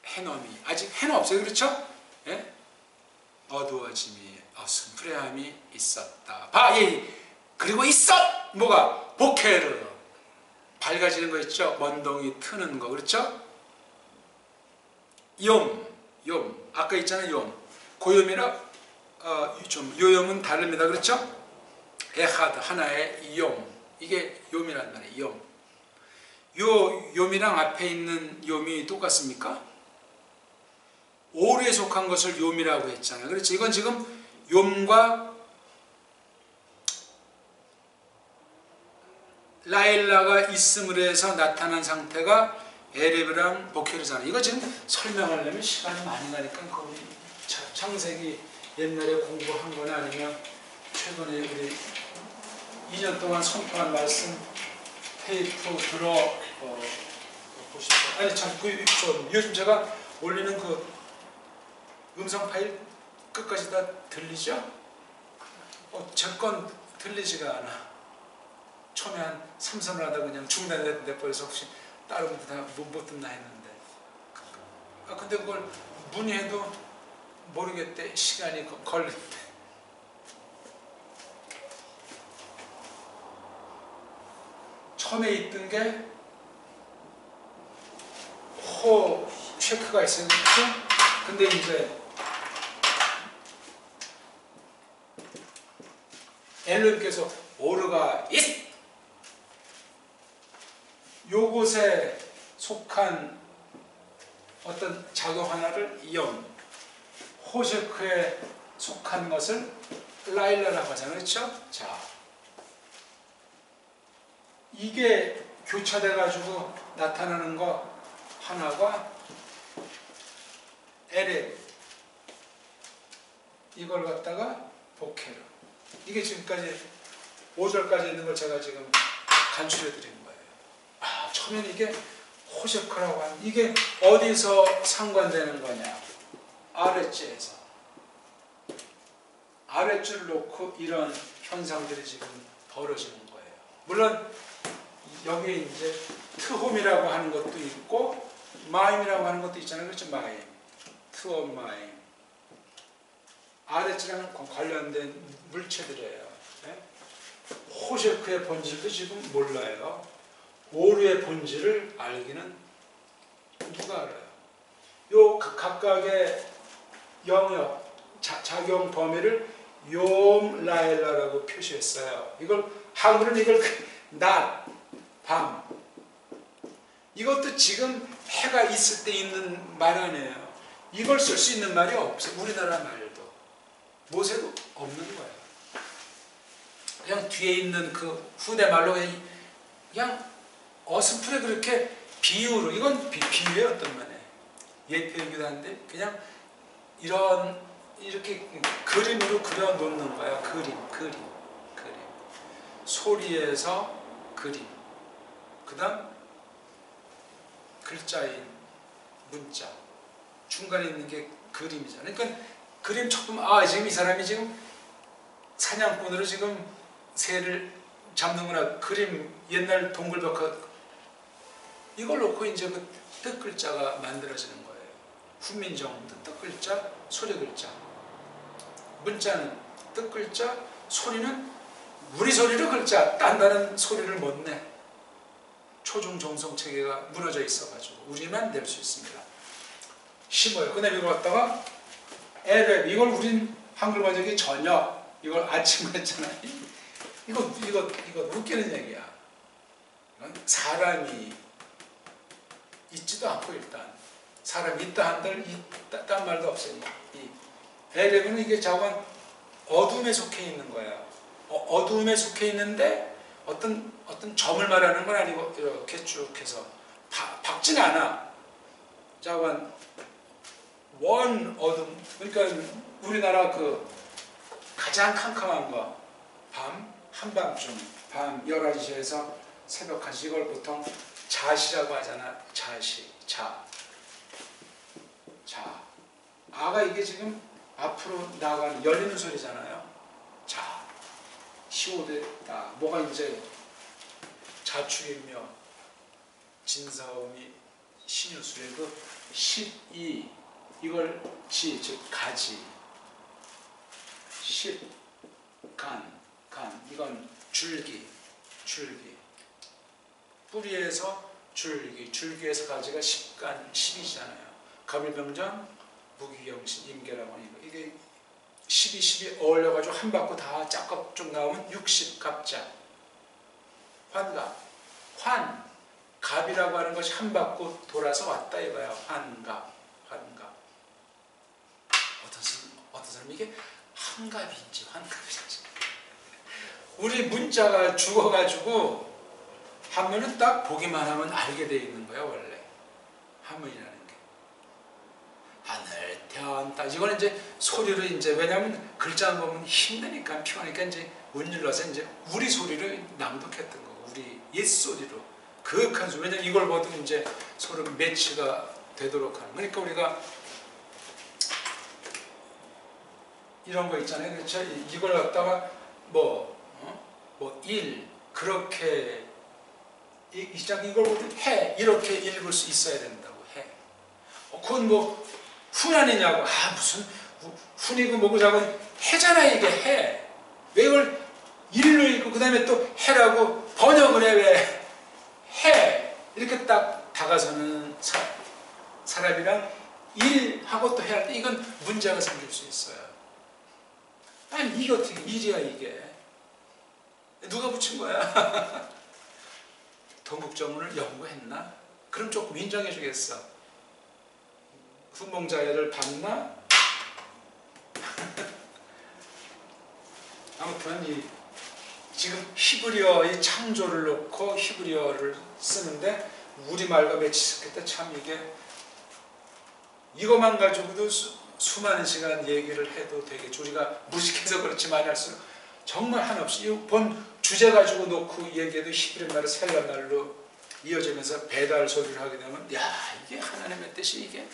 해넘이 아직 해는 없어요. 그렇죠? 예? 어두워짐이 어슴푸레함이 있었다. 그리고 뭐가? 보케르 밝아지는 거 있죠? 먼동이 트는 거 그렇죠? 욤 아까 있잖아요. 고욤이라 좀 요염은 다릅니다. 그렇죠? 에하드 하나의 욤 이게 욤이란 말이에요. 욤이랑 앞에 있는 욤이 똑같습니까? 오류에 속한 것을 욤이라고 했잖아요. 그렇죠? 이건 지금 욤과 라일라가 있음으로 해서 나타난 상태가 에레브랑 보케르잖아요. 이거 지금 설명하려면 시간이 많이 가니까 거기 창세기 옛날에 공부한 거나 아니면 최근에 우리 2년 동안 선포한 말씀 테이프 보시죠. 아니 참 요즘 제가 올리는 그 음성 파일 끝까지 다 들리죠? 제 건 들리지가 않아. 처음에 한 3선을 하다 그냥 중단해버려서 혹시 다른 분들 다 못 듣나 했는데 근데 그걸 문의해도 모르겠대. 시간이 걸린대. 처음에 있던 게 호 쉐크가 있어요. 그렇죠? 근데 이제 엘로님께서 오르가 있! 요것에 속한 어떤 작용 하나를 영, 호쉐크에 속한 것을 라일라라고 하잖아요. 그렇죠? 자, 이게 교차돼 가지고 나타나는 거 하나가 에레, 이걸 갖다가 복해로, 이게 지금까지 5절까지 있는 걸 제가 지금 간추려 드린 거예요. 아, 처음엔 이게 호쉐크라고 하는, 이게 어디서 상관되는 거냐? 아랫줄에서. 아랫줄을 놓고 이런 현상들이 지금 벌어지는 거예요. 물론 여기에 이제 트홈이라고 하는 것도 있고 마임이라고 하는 것도 있잖아요. 그렇죠? 마임, 트홈 마임. 아랫줄이랑 관련된 물체들이에요. 네? 호쉐크의 본질도 지금 몰라요. 오르의 본질을 알기는 누가 알아요? 요 각각의 영역, 작용 범위를 욤 라엘라라고 표시했어요. 이걸 한글은 이걸 낮, 밤. 이것도 지금 해가 있을 때 있는 말 아니에요. 이걸 쓸 수 있는 말이 없어요. 우리나라 말도 모세도 없는 거예요. 그냥 뒤에 있는 그 후대 말로 그냥 어스프레 그렇게 비유로, 이건 비유의 어떤 말이에요. 옛 표현이기도 한데 그냥 이렇게 그림으로 그려 놓는 거예요. 그림. 소리에서 그림. 그 다음 글자인 문자. 중간에 있는 게 그림이잖아요. 그러니까 그림 척 보면 아, 지금 이 사람이 지금 사냥꾼으로 지금 새를 잡는구나. 그림, 옛날 동글벽화 이걸 놓고 이제 그 뜻글자가 만들어지는 거예요. 훈민정음도 뜻글자, 소리글자. 문자는 뜻글자, 소리는 우리 소리로 글자, 딴 다른 소리를 못 내. 초중 정성 체계가 무너져 있어가지고 우리만 낼 수 있습니다. 심어요. 그 다음에 이걸 갖다가 에레, 이걸 우린 한글 번역이 저녁, 이걸 아침 했잖아요. 이거 웃기는 얘기야. 이건 사람이 있지도 않고 일단 사람이 있다 한들 있단 말도 없어요. 이 에레는 이게 자관 어둠에 속해 있는 거야. 어둠에 속해 있는데 어떤 점을 말하는 건 아니고 이렇게 쭉 해서 박진 않아. 자관 원 어둠. 그러니까 우리나라 그 가장 캄캄한 거 밤 한밤중 밤 11시에서 새벽 1시 이걸 보통 자시라고 하잖아. 자시, 자. 아가 이게 지금 앞으로 나가는 열리는 소리잖아요. 자. 시오데다. 뭐가 이제 자축이며 진사음이 신유술의 그 12 이걸 지, 즉 가지. 10 간 이건 줄기 뿌리에서 줄기에서 가지가 10간 10이잖아요. 갑일병장 무기경신 임계라고 하는 거. 이게 12 어울려가지고 한 바퀴 다 짝값 쭉 나오면 60 갑자. 갑이라고 하는 것이 한 바퀴 돌아서 왔다 이거야. 환갑. 어떤 사람 이게 한갑인지 환갑인지. 우리 문자가 죽어가지고 한문은 딱 보기만 하면 알게 돼 있는 거야 원래. 한문이라는 게. 하늘, 편, 땅. 이거는 이제 소리로 이제 왜냐하면 글자 보면 힘드니까 피곤하니까 이제 운율러서 이제 우리 소리를 낭독했던 거고 우리 옛 소리로 그윽한 소리. 왜냐면 이걸 보도 이제 서로 매치가 되도록 하는. 그러니까 우리가 이런 거 있잖아요. 그렇죠? 이걸 갖다가 일 그렇게 이걸 보면 해 이렇게 읽을 수 있어야 된다고 해. 그건 뭐 훈아니냐고. 무슨 훈이고 뭐고 작은 해잖아 이게 해. 왜 이걸 일로 읽고 그 다음에 또 해라고 번역을 해. 왜 해 이렇게 딱 다가서는 사람이랑 일하고 또 해야 할 때 이건 문제가 생길 수 있어요. 아니 이게 어떻게 일이야 이게. 누가 붙인 거야? 동국정운을 연구했나? 그럼 조금 인정해 주겠어. 훈몽자열을 봤나? 아무튼 지금 히브리어의 창조를 놓고 히브리어를 쓰는데 우리말과 매치했을 때 참 이것만 가지고도 수많은 시간 얘기를 해도 되겠죠. 우리가 무식해서 그렇지만 할수록 정말 한없이 본 주제 가지고 놓고 얘기해도 히브리 말을 셀라 말로 이어지면서 배달 소리를 하게 되면 야 이게 하나님의 뜻이 이게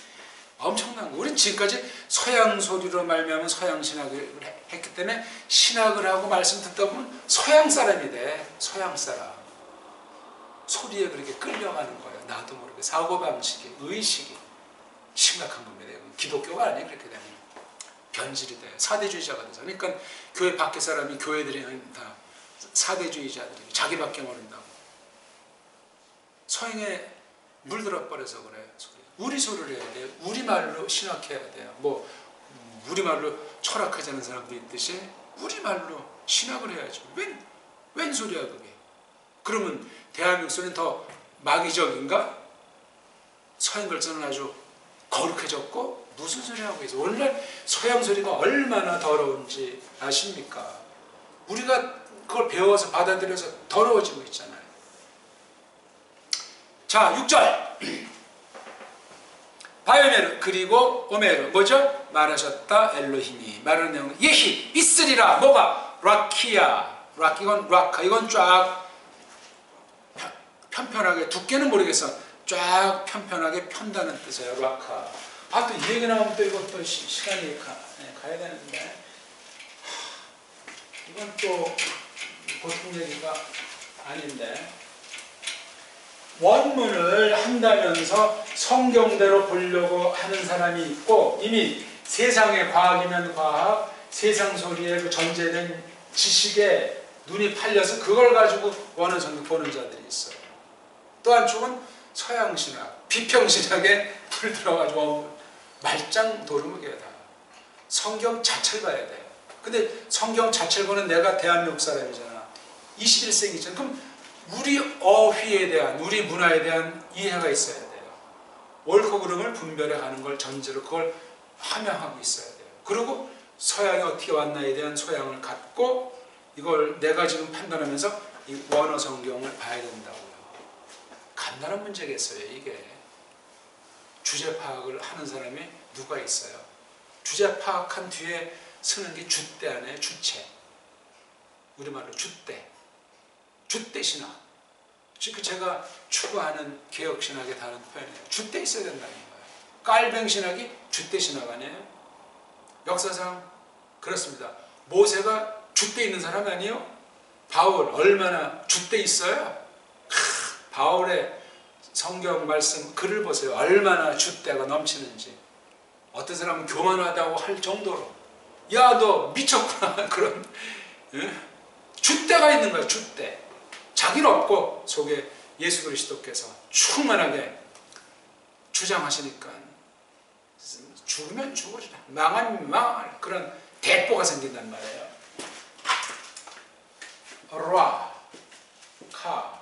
엄청난 거. 우린 지금까지 서양 소리로 말미암은 서양 신학을 했기 때문에 신학을 하고 말씀 듣다 보면 서양 사람이 돼. 서양 사람. 소리에 그렇게 끌려가는 거예요. 나도 모르게 사고방식이 의식이 심각한 겁니다. 기독교가 아니에요. 그렇게 되면 변질이 돼요. 사대주의자가 되죠. 그러니까 교회 밖에 사람이 교회들이 다 사대주의자들이 자기밖에 모른다고. 서양에 물들어 버려서 그래. 우리 소리를 해야 돼요. 우리말로 신학해야 돼요. 뭐 우리말로 철학하자는 사람도 있듯이 우리말로 신학을 해야죠. 웬 소리야 그게. 그러면 대한민국 소리는 더 마귀적인가? 서양 글자는 아주 거룩해졌고 무슨 소리 하고 있어. 원래 서양 소리가 얼마나 더러운지 아십니까? 우리가 그걸 배워서 받아들여서 더러워지고 있잖아요. 자 6절 바요메르 그리고 오메르 뭐죠? 말하셨다 엘로힘이 말하는 내용은 예히 있으리라. 뭐가? 라키야 이건 라카 이건 쫙 편편하게 두께는 모르겠어. 쫙 편편하게 편다는 뜻이에요. 라카. 또 이 얘기 나오면 또 이것도 시간이 가야 되는데 이건 또 보통 얘기가 아닌데 원문을 한다면서 성경대로 보려고 하는 사람이 있고 이미 세상의 과학이면 과학, 세상 소리에 그 전제된 지식에 눈이 팔려서 그걸 가지고 원어 성경 보는 자들이 있어요. 또 한쪽은 서양신학, 비평신학에 불 들어가지고 말짱 도루묵이에요. 다. 성경 자체를 봐야 돼요. 근데 성경 자체를 보는 내가 대한민국 사람이잖아. 21세기잖아. 그럼 우리 어휘에 대한, 우리 문화에 대한 이해가 있어야 돼요. 옳고 그름을 분별해 가는 걸 전제로 그걸 함양하고 있어야 돼요. 그리고 서양이 어떻게 왔나에 대한 소양을 갖고 이걸 내가 지금 판단하면서 이 원어 성경을 봐야 된다고요. 간단한 문제겠어요, 이게. 주제 파악을 하는 사람이 누가 있어요? 주제 파악한 뒤에 쓰는 게 주대 안에 주체. 우리말로 주대. 주대 신학. 즉 제가 추구하는 개혁 신학의 다른 표현이에요. 주대 있어야 된다는 거예요. 깔뱅 신학이 주대 신학 아니에요? 역사상 그렇습니다. 모세가 주대 있는 사람 아니에요? 바울 얼마나 주대 있어요? 바울의 성경 말씀 글을 보세요. 얼마나 주대가 넘치는지. 어떤 사람은 교만하다고 할 정도로 야 너 미쳤구나 그런 주대가 있는 거야. 주대. 자기는 없고 속에 예수 그리스도께서 충만하게 주장하시니까 죽으면 죽으리라 망하면 망할 그런 대포가 생긴단 말이에요. 라, 카,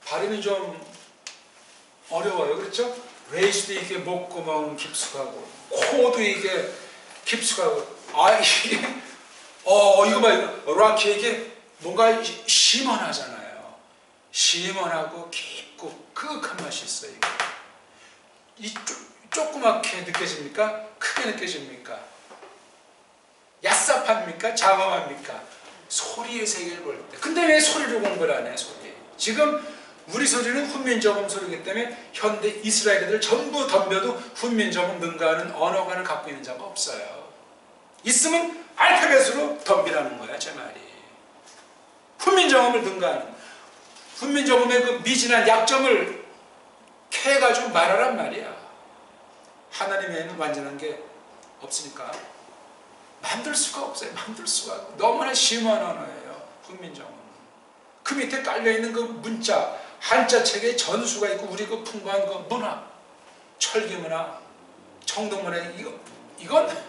발음이 좀 어려워요. 그렇죠? 레이스도 이게 목구멍 깊숙하고 코도 이게 깊숙하고 이게 이거 봐요. 라키 이게 뭔가 시원하잖아요. 시원하고 깊고 그윽한 맛이 있어요. 이 조그맣게 느껴집니까? 크게 느껴집니까? 얍삽합니까? 장엄합니까? 소리의 세계를 볼 때. 근데 왜 소리를 공부를 안 해? 소리. 지금 우리 소리는 훈민정음 소리이기 때문에 현대 이스라엘들 전부 덤벼도 훈민정음 능가하는 언어관을 갖고 있는 자가 없어요. 있으면 알파벳으로 덤비라는 거야, 제 말이. 훈민정음을 능가하는, 훈민정음의 그 미진한 약점을 캐가지고 말하란 말이야. 하나님 외에는 완전한 게 없으니까 만들 수가 없어요. 만들 수가. 너무나 심한 언어예요, 훈민정음은. 그 밑에 깔려있는 그 문자 한자 체계에 전수가 있고 우리 그 풍부한 그 문화, 철기 문화, 청동 문화 이건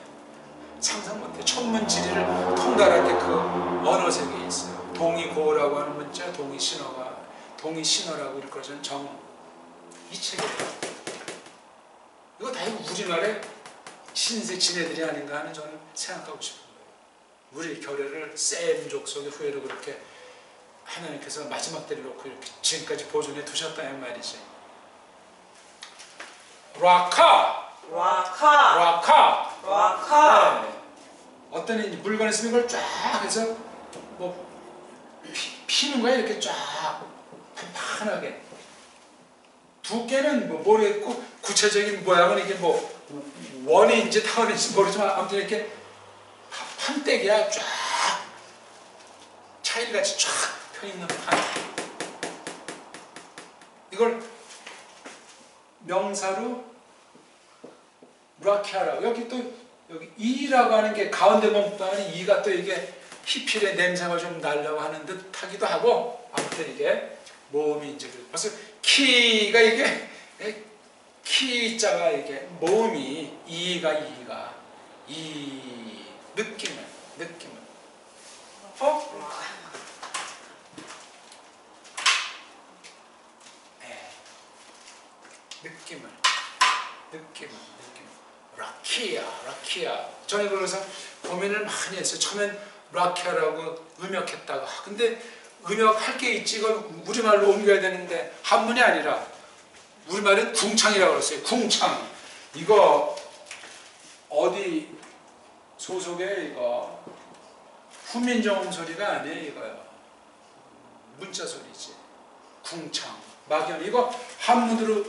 상상 못해. 천문지리를 통달하게 그 언어 세계에 있어요. 동이고라고 하는 문자, 동이신어가 동이신어라고 일컬어지는 정어. 이 체계. 이거 다 우리말의 신세 지네들이 아닌가 하는 저는 생각하고 싶은 거예요. 우리 결례를 셈 족속의 후예로 그렇게 하나님께서 마지막 때를 놓고 이렇게 지금까지 보존해 두셨다는 말이지. 라카. 네. 어떤 물건이 있으면 이걸 쫙 해서 뭐 피는 거야. 이렇게 쫙 판판하게. 두께는 뭐 모르겠고 구체적인 모양은 이게 뭐 원인지 타원인지 모르지만 아무튼 이렇게 판때기야. 쫙 차일같이 쫙 펴있는 판. 이걸 명사로 라키아라고. 여기 이라고 하는 게 가운데 몸단이 이가 또 이게 히필의 냄새가 좀 나려고 하는 듯 하기도 하고, 아무튼 이게 모음이 이제 벌써 키가 이게 키자가 이게 모음이 이가 이 느낌을 느낌을 라키아. 저는 그래서 고민을 많이 했어요. 처음엔 라키아라고 음역했다가, 근데 음역할 게 있지, 이걸 우리말로 옮겨야 되는데 한문이 아니라 우리말은 궁창이라고 그랬어요. 궁창. 이거 어디 소속에 이거 후민정 소리가 아니에요. 이거요. 문자 소리지. 궁창. 막연. 이거 한문으로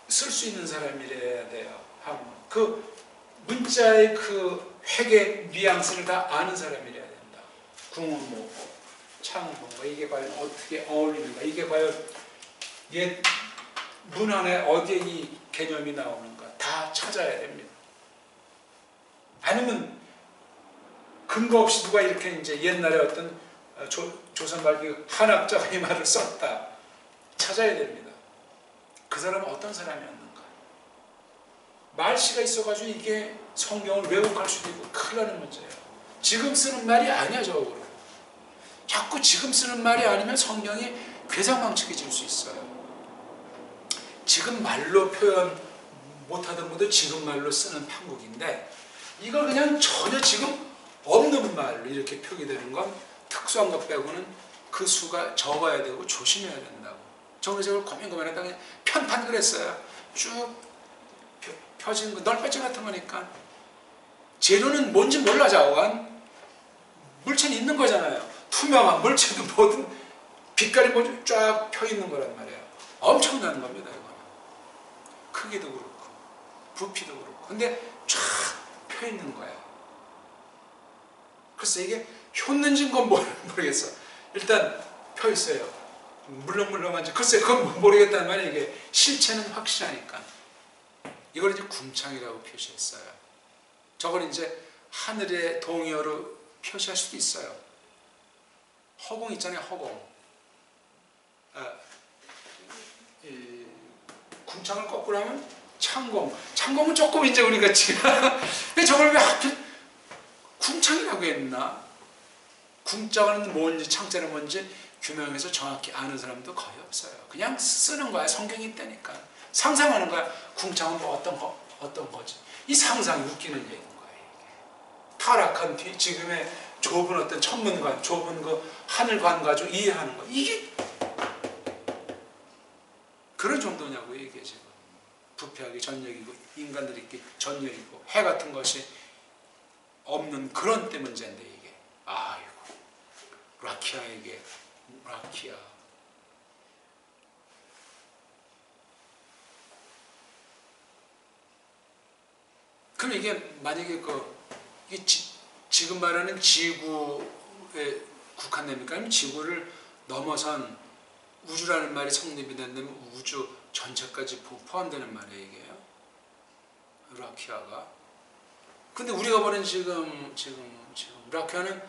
쓸 수 있는 사람이래야 돼요. 한문. 그 문자의 그 획의 뉘앙스를 다 아는 사람이래야 된다. 궁은 뭐고, 창은 뭔가, 이게 과연 어떻게 어울리는가, 이게 과연 옛 문헌에 어디에 이 개념이 나오는가 다 찾아야 됩니다. 아니면 근거 없이 누가 이렇게 이제 옛날에 어떤 조선 말기 한학자가 이 말을 썼다 찾아야 됩니다. 그 사람은 어떤 사람이었는가. 말씨가 있어가지고 이게 성경을 왜곡할 수도 있고 큰일 나는 문제예요. 지금 쓰는 말이 아니야. 저거로 자꾸 지금 쓰는 말이 아니면 성경이 괴상망측해질 수 있어요. 지금 말로 표현 못하던 분도 지금 말로 쓰는 판국인데, 이걸 그냥 전혀 지금 없는 말로 이렇게 표기되는 건 특수한 것 빼고는 그 수가 적어야 되고 조심해야 된다고. 저걸 고민하다가 그냥 편판 그랬어요. 쭉 펴진 거, 널빼ጭ 같은 거니까. 재료는 뭔지 몰라. 자오간 물체는 있는 거잖아요. 투명한 물체도 뭐든 빛깔이 뭐든 쫙 펴 있는 거란 말이에요. 엄청난 겁니다. 이거는 크기도 그렇고 부피도 그렇고. 근데 쫙 펴 있는 거예요. 글쎄 이게 효는진 건 모르겠어. 일단 펴 있어요. 물렁물렁한지 글쎄 그건 모르겠다는 말이에요. 이게 실체는 확실하니까. 이걸 이제 궁창이라고 표시했어요. 저걸 이제 하늘의 동의어로 표시할 수도 있어요. 허공 있잖아요. 허공. 궁창을 거꾸로 하면 창공. 창공은 조금 이제 우리가 지금 근데 저걸 왜 하필 궁창이라고 했나? 궁자는 뭔지 창자는 뭔지 규명해서 정확히 아는 사람도 거의 없어요. 그냥 쓰는 거야. 성경이 있다니까. 상상하는 거야. 궁창은 뭐 어떤 거지. 이 상상이 웃기는 얘기인 거예요. 이게. 타락한 뒤 지금의 좁은 어떤 천문관, 좁은 그 하늘관 가지고 이해하는 거. 이게 그런 정도냐고 이게 지금. 부패하기 전역이고 인간들이 있기 전역이고 해 같은 것이 없는 그런 때 문제인데 이게. 아이고. 라키아에게 라키아. 그럼 이게 만약에 이게 지금 말하는 지구에 국한됩니까? 아니면 지구를 넘어선 우주라는 말이 성립이 된다면 우주 전체까지 포함되는 말이에요, 이게. 라키아가. 근데 우리가 보는 지금 라키아는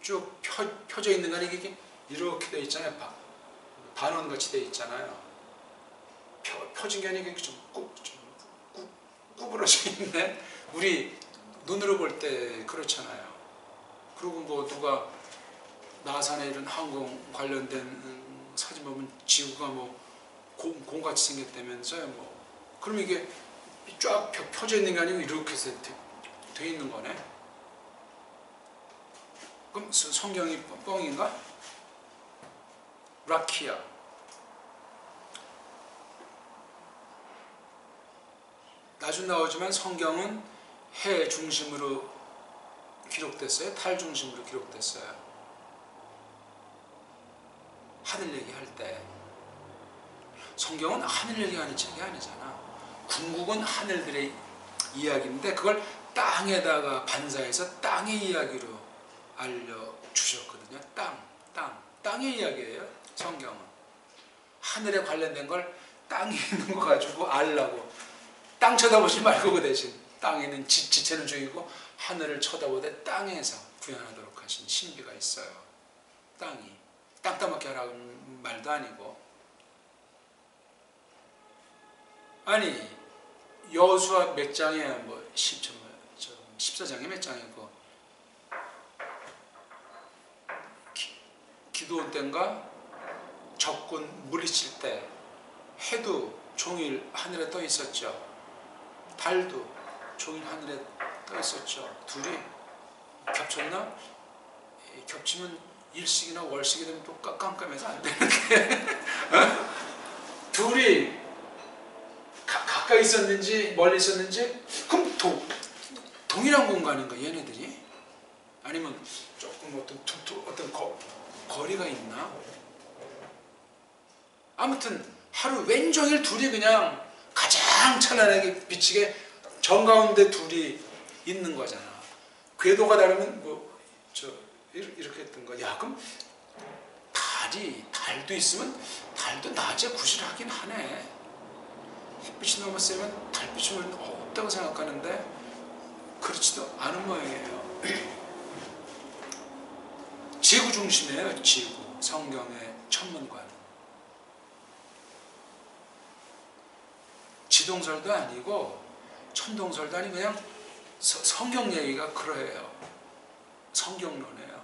쭉 펴져 있는 거 이게 이렇게 되어 있잖아요. 반원같이 돼 있잖아요. 펴진 게 아니고 좀 구부러져 있네. 우리 눈으로 볼 때 그렇잖아요. 그리고 뭐 누가 나사나 이런 항공 관련된 사진 보면 지구가 뭐 공같이 생겼다면서요. 뭐 그럼 이게 쫙 펴져 있는 게 아니고 이렇게 돼 있는 거네. 그럼 성경이 뻥인가? 라키아. 나중 나오지만 성경은 해 중심으로 기록됐어요? 달 중심으로 기록됐어요? 하늘 얘기할 때. 성경은 하늘 얘기하는 책이 아니잖아. 궁극은 하늘들의 이야기인데 그걸 땅에다가 반사해서 땅의 이야기로 알려주셨거든요. 땅의 이야기예요. 성경은. 하늘에 관련된 걸 땅에 있는 거 가지고 알라고. 땅 쳐다보지 말고 그 대신 땅에 있는 지체는 죽이고 하늘을 쳐다보되 땅에서 구현하도록 하신 신비가 있어요. 땅이. 땅 따먹게 하라는 말도 아니고. 아니 여호수아 몇 장에 뭐 14장에 몇 장이고 기드온 때인가 적군 물리칠 때 해도 종일 하늘에 떠 있었죠. 달도 종일 하늘에 떠 있었죠. 둘이 겹쳤나? 겹치면 일식이나 월식이 되면 또 깜깜해서 안 되는데 둘이 가까이 있었는지 멀리 있었는지 그럼 동일한 공간인가 얘네들이? 아니면 조금 어떤 거리가 있나? 아무튼 하루 왼종일 둘이 그냥 가장 찬란하게 비치게 정가운데 둘이 있는 거잖아. 궤도가 다르면 이렇게 했던 거. 야 그럼 달도 있으면 달도 낮에 구실하긴 하네. 햇빛이 너무 세면 달빛은 없다고 생각하는데 그렇지도 않은 모양이에요. 지구 중심이에요. 지구. 성경의 천문관. 지동설도 아니고 천동설도 아니고 그냥 성경 얘기가 그러해요. 성경론이에요.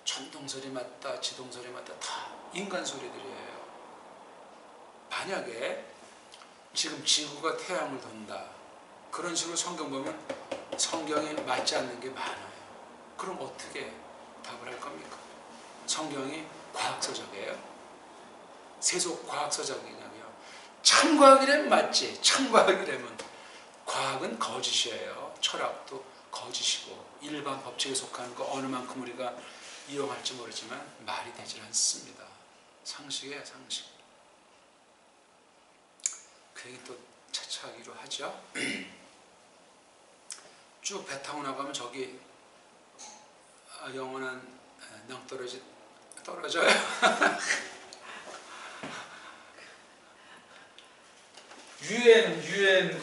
천동설이 맞다, 지동설이 맞다 다 인간 소리들이에요. 만약에 지금 지구가 태양을 돈다. 그런 식으로 성경 보면 성경에 맞지 않는 게 많아요. 그럼 어떻게 답을 할 겁니까? 성경이 과학서적이에요? 세속 과학서적이냐고요? 참과학이라면 맞지. 참과학이라면. 과학은 거짓이에요. 철학도 거짓이고 일반 법칙에 속하는 거 어느 만큼 우리가 이용할지 모르지만 말이 되질 않습니다. 상식이에요. 상식. 그 얘기 또 차차 하기로 하죠. 쭉 배 타고 나가면 저기 영원한 낭떠러지 떨어져요. 유엔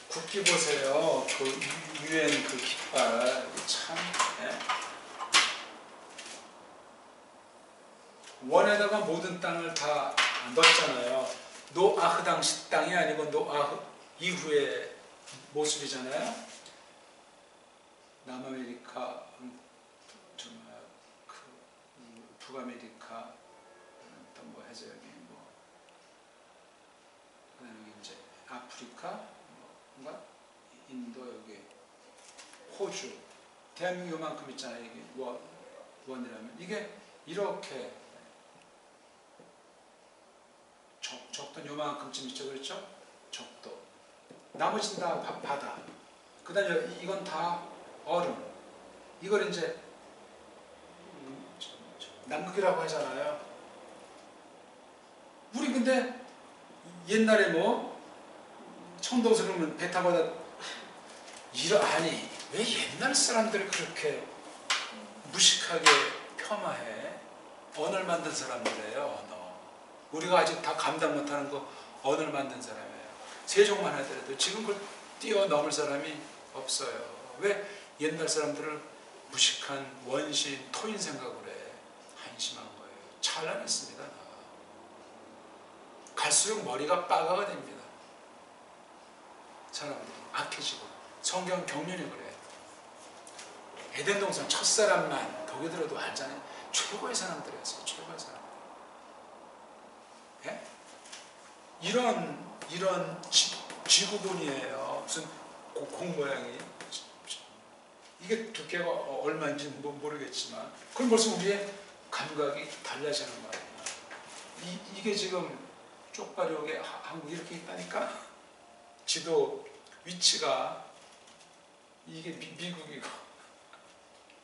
국기 보세요. 그 유엔 그 깃발 참. 예? 원에다가 모든 땅을 다 넣었잖아요. 노아흐 당시 땅이 아니고 노아흐 이후의 모습이잖아요. 남아메리카, 북아메리카, 또 뭐 해서 여기 뭐 그다음에 이제 아프리카, 뭔가 인도 여기 호주, 대한민국 요만큼 있잖아요. 이게 원이라면 이게 이렇게 적도 요만큼쯤 있죠, 그렇죠? 적도. 나머지는 다 바다. 그다음에 이건 다 얼음. 이걸 이제 남극이라고 하잖아요. 우리 근데 옛날에 뭐 청동스러우면 배 타고 가다 아니 왜 옛날 사람들을 그렇게 무식하게 폄하해? 언어를 만든 사람들이에요. 언어. 우리가 아직 다 감당 못하는 거 언어를 만든 사람이에요. 세종만 하더라도 지금 그걸 뛰어넘을 사람이 없어요. 왜 옛날 사람들을 무식한 원시인 토인 생각을 해? 한심한 거예요. 찬란했습니다. 갈수록 머리가 빠가가 됩니다. 사람들이 악해지고. 성경 경륜이 그래요. 에덴 동산 첫사람만 거기 들어도 알잖아요. 최고의 사람들이었어요. 최고의 사람들. 예? 이런 지구본이에요. 무슨 공 모양이. 이게 두께가 얼마인지 모르겠지만 그럼 벌써 우리의 감각이 달라지는 거예요. 이게 지금 쪽발역에 한국이 이렇게 있다니까. 지도 위치가 이게 미국이고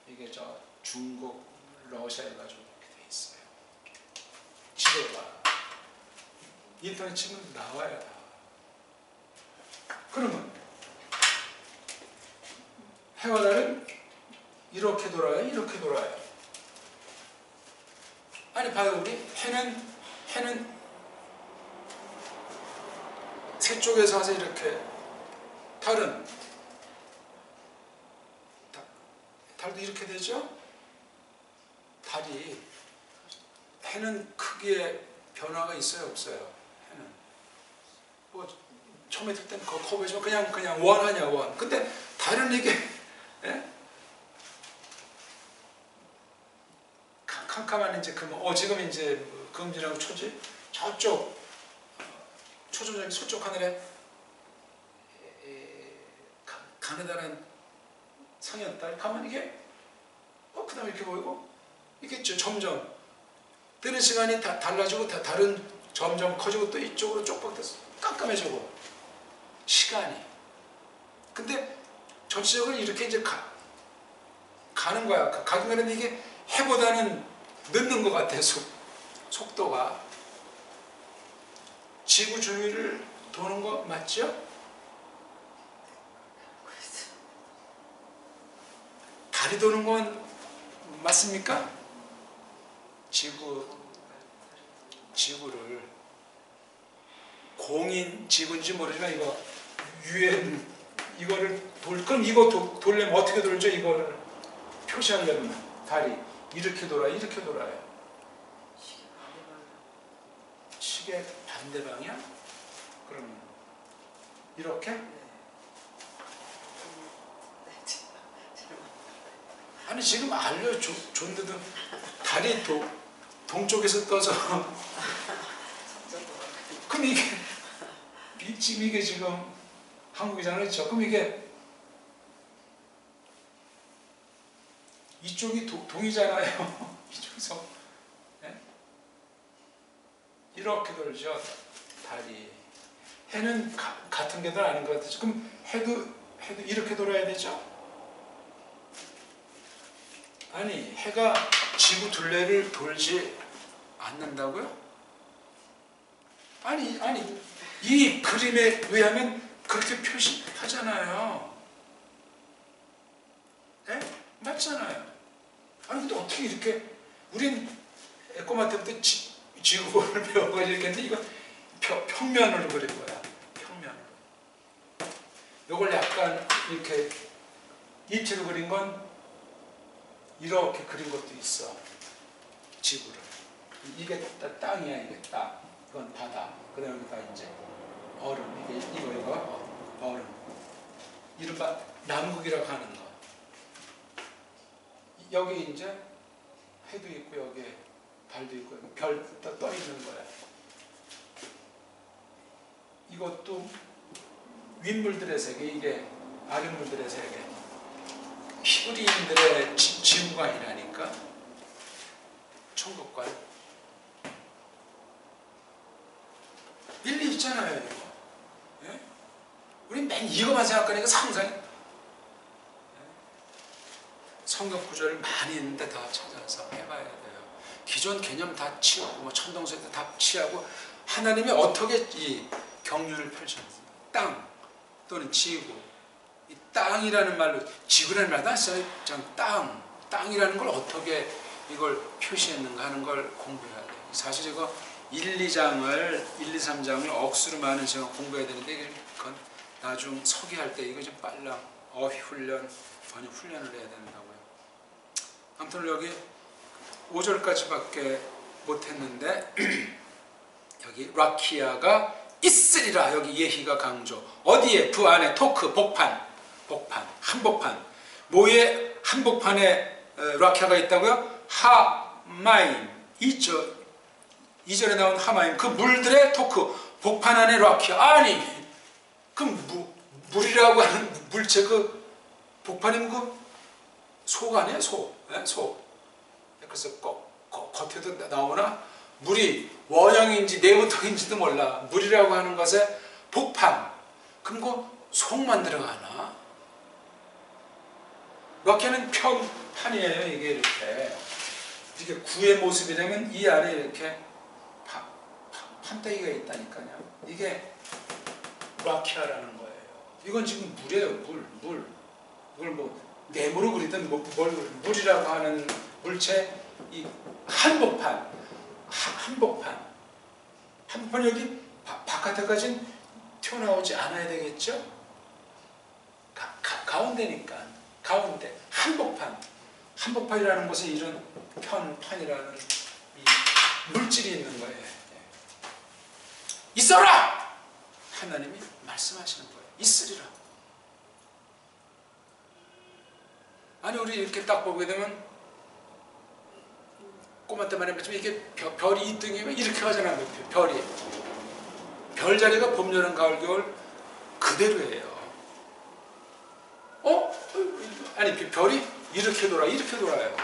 이게 저 중국, 러시아 해가지고 이렇게 돼 있어요. 지도가 인터넷 치면 나와요. 그러면 해와 달은 이렇게 돌아요, 이렇게 돌아요. 아니 봐요, 우리 해는 세 쪽에서 와서 이렇게, 달도 이렇게 되죠? 달이, 해는 크기에 변화가 있어요, 없어요? 해는 뭐 처음에 들 때는 커보지만 그냥 원하냐 원. 근데 달은 이게 캄캄한 이제 지금 이제 금지랑 초지 저쪽 초저녁 서쪽 하늘에 가느다란 상현달 가면 이게 그 다음에 이렇게 보이고 이게 점점 뜨는 시간이 달라지고 달은 점점 커지고 또 이쪽으로 쪽박돼서 깜깜해지고 시간이. 근데 전체적으로 이렇게 이제 가는 거야. 가기만 이게 해보다는 늦는 것 같아요. 속도가. 지구 주위를 도는 거 맞죠? 달이 도는 건 맞습니까? 지구를 공인 지구인지 모르지만 이거 유엔 이거를 그럼 이거 돌려면 어떻게 돌죠? 이거를 표시하려면 달이 이렇게 돌아요, 이렇게 돌아요. 시계 반대 방향? 그러면 이렇게? 아니 지금 알려줬는데도 달이 동쪽에서 떠서 그럼 이게 지금 한국이잖아요. 그렇죠? 그럼 이쪽이 동이잖아요. 이쪽에서 이렇게 돌죠. 달이. 해는 같은 궤도 아닌 것 같아요. 그럼 해도 이렇게 돌아야 되죠? 아니 해가 지구 둘레를 돌지 않는다고요? 아니 이 그림에 의하면 그렇게 표시하잖아요. 네? 맞잖아요. 아니 근데 어떻게 이렇게 우린 꼬마 때부터 지구를 배워가지고 이렇게 했는데 이거 평면으로 그린 거야. 평면으로. 이걸 약간 이렇게 입체로 그린 건 이렇게 그린 것도 있어. 지구를. 이게 땅이야. 이게 땅. 이건 바다. 그 다음에 여기가 이제 얼음. 이거 얼음. 이른바 남극이라고 하는 거. 여기 이제 해도 있고 여기에 달도 있고 별 떠 있는 거야. 이것도 윗물들의 세계, 이게 아랫물들의 세계. 히브리인들의 지구관이라니까. 천국관. 일리 있잖아요, 이거. 예? 우리 맨 이거만 생각하니까 상상이. 성경 구절을 많이 있는데 다 찾아서 해봐야 돼요. 기존 개념 다 치우고 천동설도 다 치하고 하나님이 어떻게 이 경륜을 펼쳤습니까? 땅 또는 지구. 이 땅이라는 말로 지구라는 말도 안 써요. 땅이라는 걸 어떻게 이걸 표시했는가 하는 걸 공부해야 돼요. 사실 이거 1, 2장을 1, 2, 3장을 억수로 많은 시간 공부해야 되는데 그건 나중 서기할 때 이거 좀 빨라. 어휘훈련, 번역 훈련을 해야 된다고요. 아무튼 여기 5절까지밖에 못했는데 여기 라키아가 있으리라. 여기 예희가 강조. 어디에? 부 안에 토크 복판. 한복판. 뭐에 한복판에 라키아가 있다고요? 하마임. 2절에 나온 하마임. 그 물들의 토크. 복판 안에 라키아. 아니 그 물이라고 하는 물체 그 복판이면 그 소가 아니에요? 소. 그래서 겉에도 나오나 물이 원형인지 내부통인지도 몰라. 물이라고 하는 것에 복판. 그럼 그 속만 들어가나? 라키아는 편판이에요. 이게 이렇게 구의 모습이라면 이 안에 이렇게 판때기가 있다니까요. 이게 라키아라는 거예요. 이건 지금 물이에요. 물. 이걸 뭐 네모로 그리든 물이라고 하는 물체 이 한복판 여기 바깥에까지는 튀어나오지 않아야 되겠죠? 가운데니까 가운데 한복판이라는 곳에 이런 판이라는 이 물질이 있는 거예요. 있어라! 하나님이 말씀하시는 거예요. 있으리라. 아니 우리 이렇게 딱 보게 되면 꼬마 때 말했지만 이게 별이 2등이면 이렇게 가잖아요. 별이. 별자리가 봄, 여름, 가을, 겨울 그대로예요. 아니 별이 이렇게 돌아요.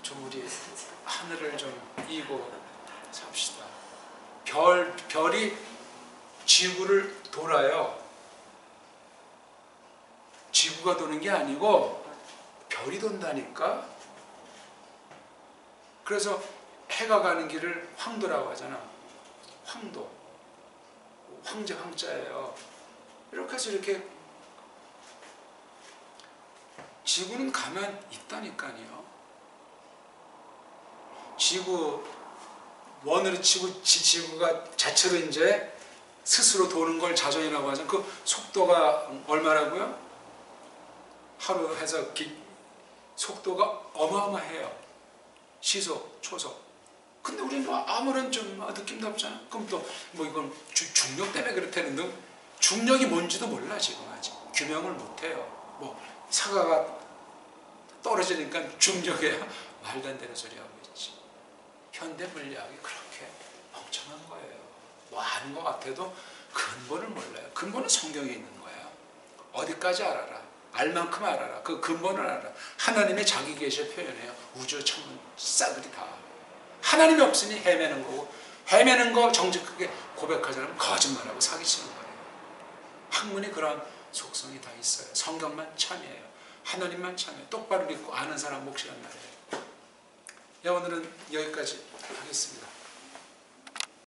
좀 우리 하늘을 좀 이고 삽시다. 별이 지구를 돌아요. 지구가 도는 게 아니고 별이 돈다니까. 그래서 해가 가는 길을 황도라고 하잖아. 황도. 황제 황자예요. 이렇게 해서 이렇게 지구는 가만 있다니까요. 지구 원으로 치고 지구가 자체로 이제 스스로 도는 걸 자전이라고 하죠. 그 속도가 얼마라고요? 하루 해서 속도가 어마어마해요. 시속, 초속. 근데 우리는 뭐 아무런 좀 느낌도 없잖아. 그럼 또 뭐 이건 중력 때문에 그렇다는데 중력이 뭔지도 몰라 지금 아직. 규명을 못해요. 뭐 사과가 떨어지니까 중력이야. 말도 안 되는 소리 하고 있지. 현대 물리학이 그렇게 멍청한 거예요. 뭐 아는 것 같아도 근본을 몰라요. 근본은 성경에 있는 거야. 어디까지 알아라. 알 만큼 알아라. 그 근본을 알아라. 하나님의 자기 계시를 표현해요. 우주 천문 싸그리 다. 하나님이 없으니 헤매는 거고, 헤매는 거 정직하게 고백하자면 거짓말하고 사기치는 거예요. 학문이 그런 속성이 다 있어요. 성경만 참이에요. 하나님만 참이에요. 똑바로 믿고 아는 사람 몫이란 말이에요. 오늘은 여기까지 하겠습니다.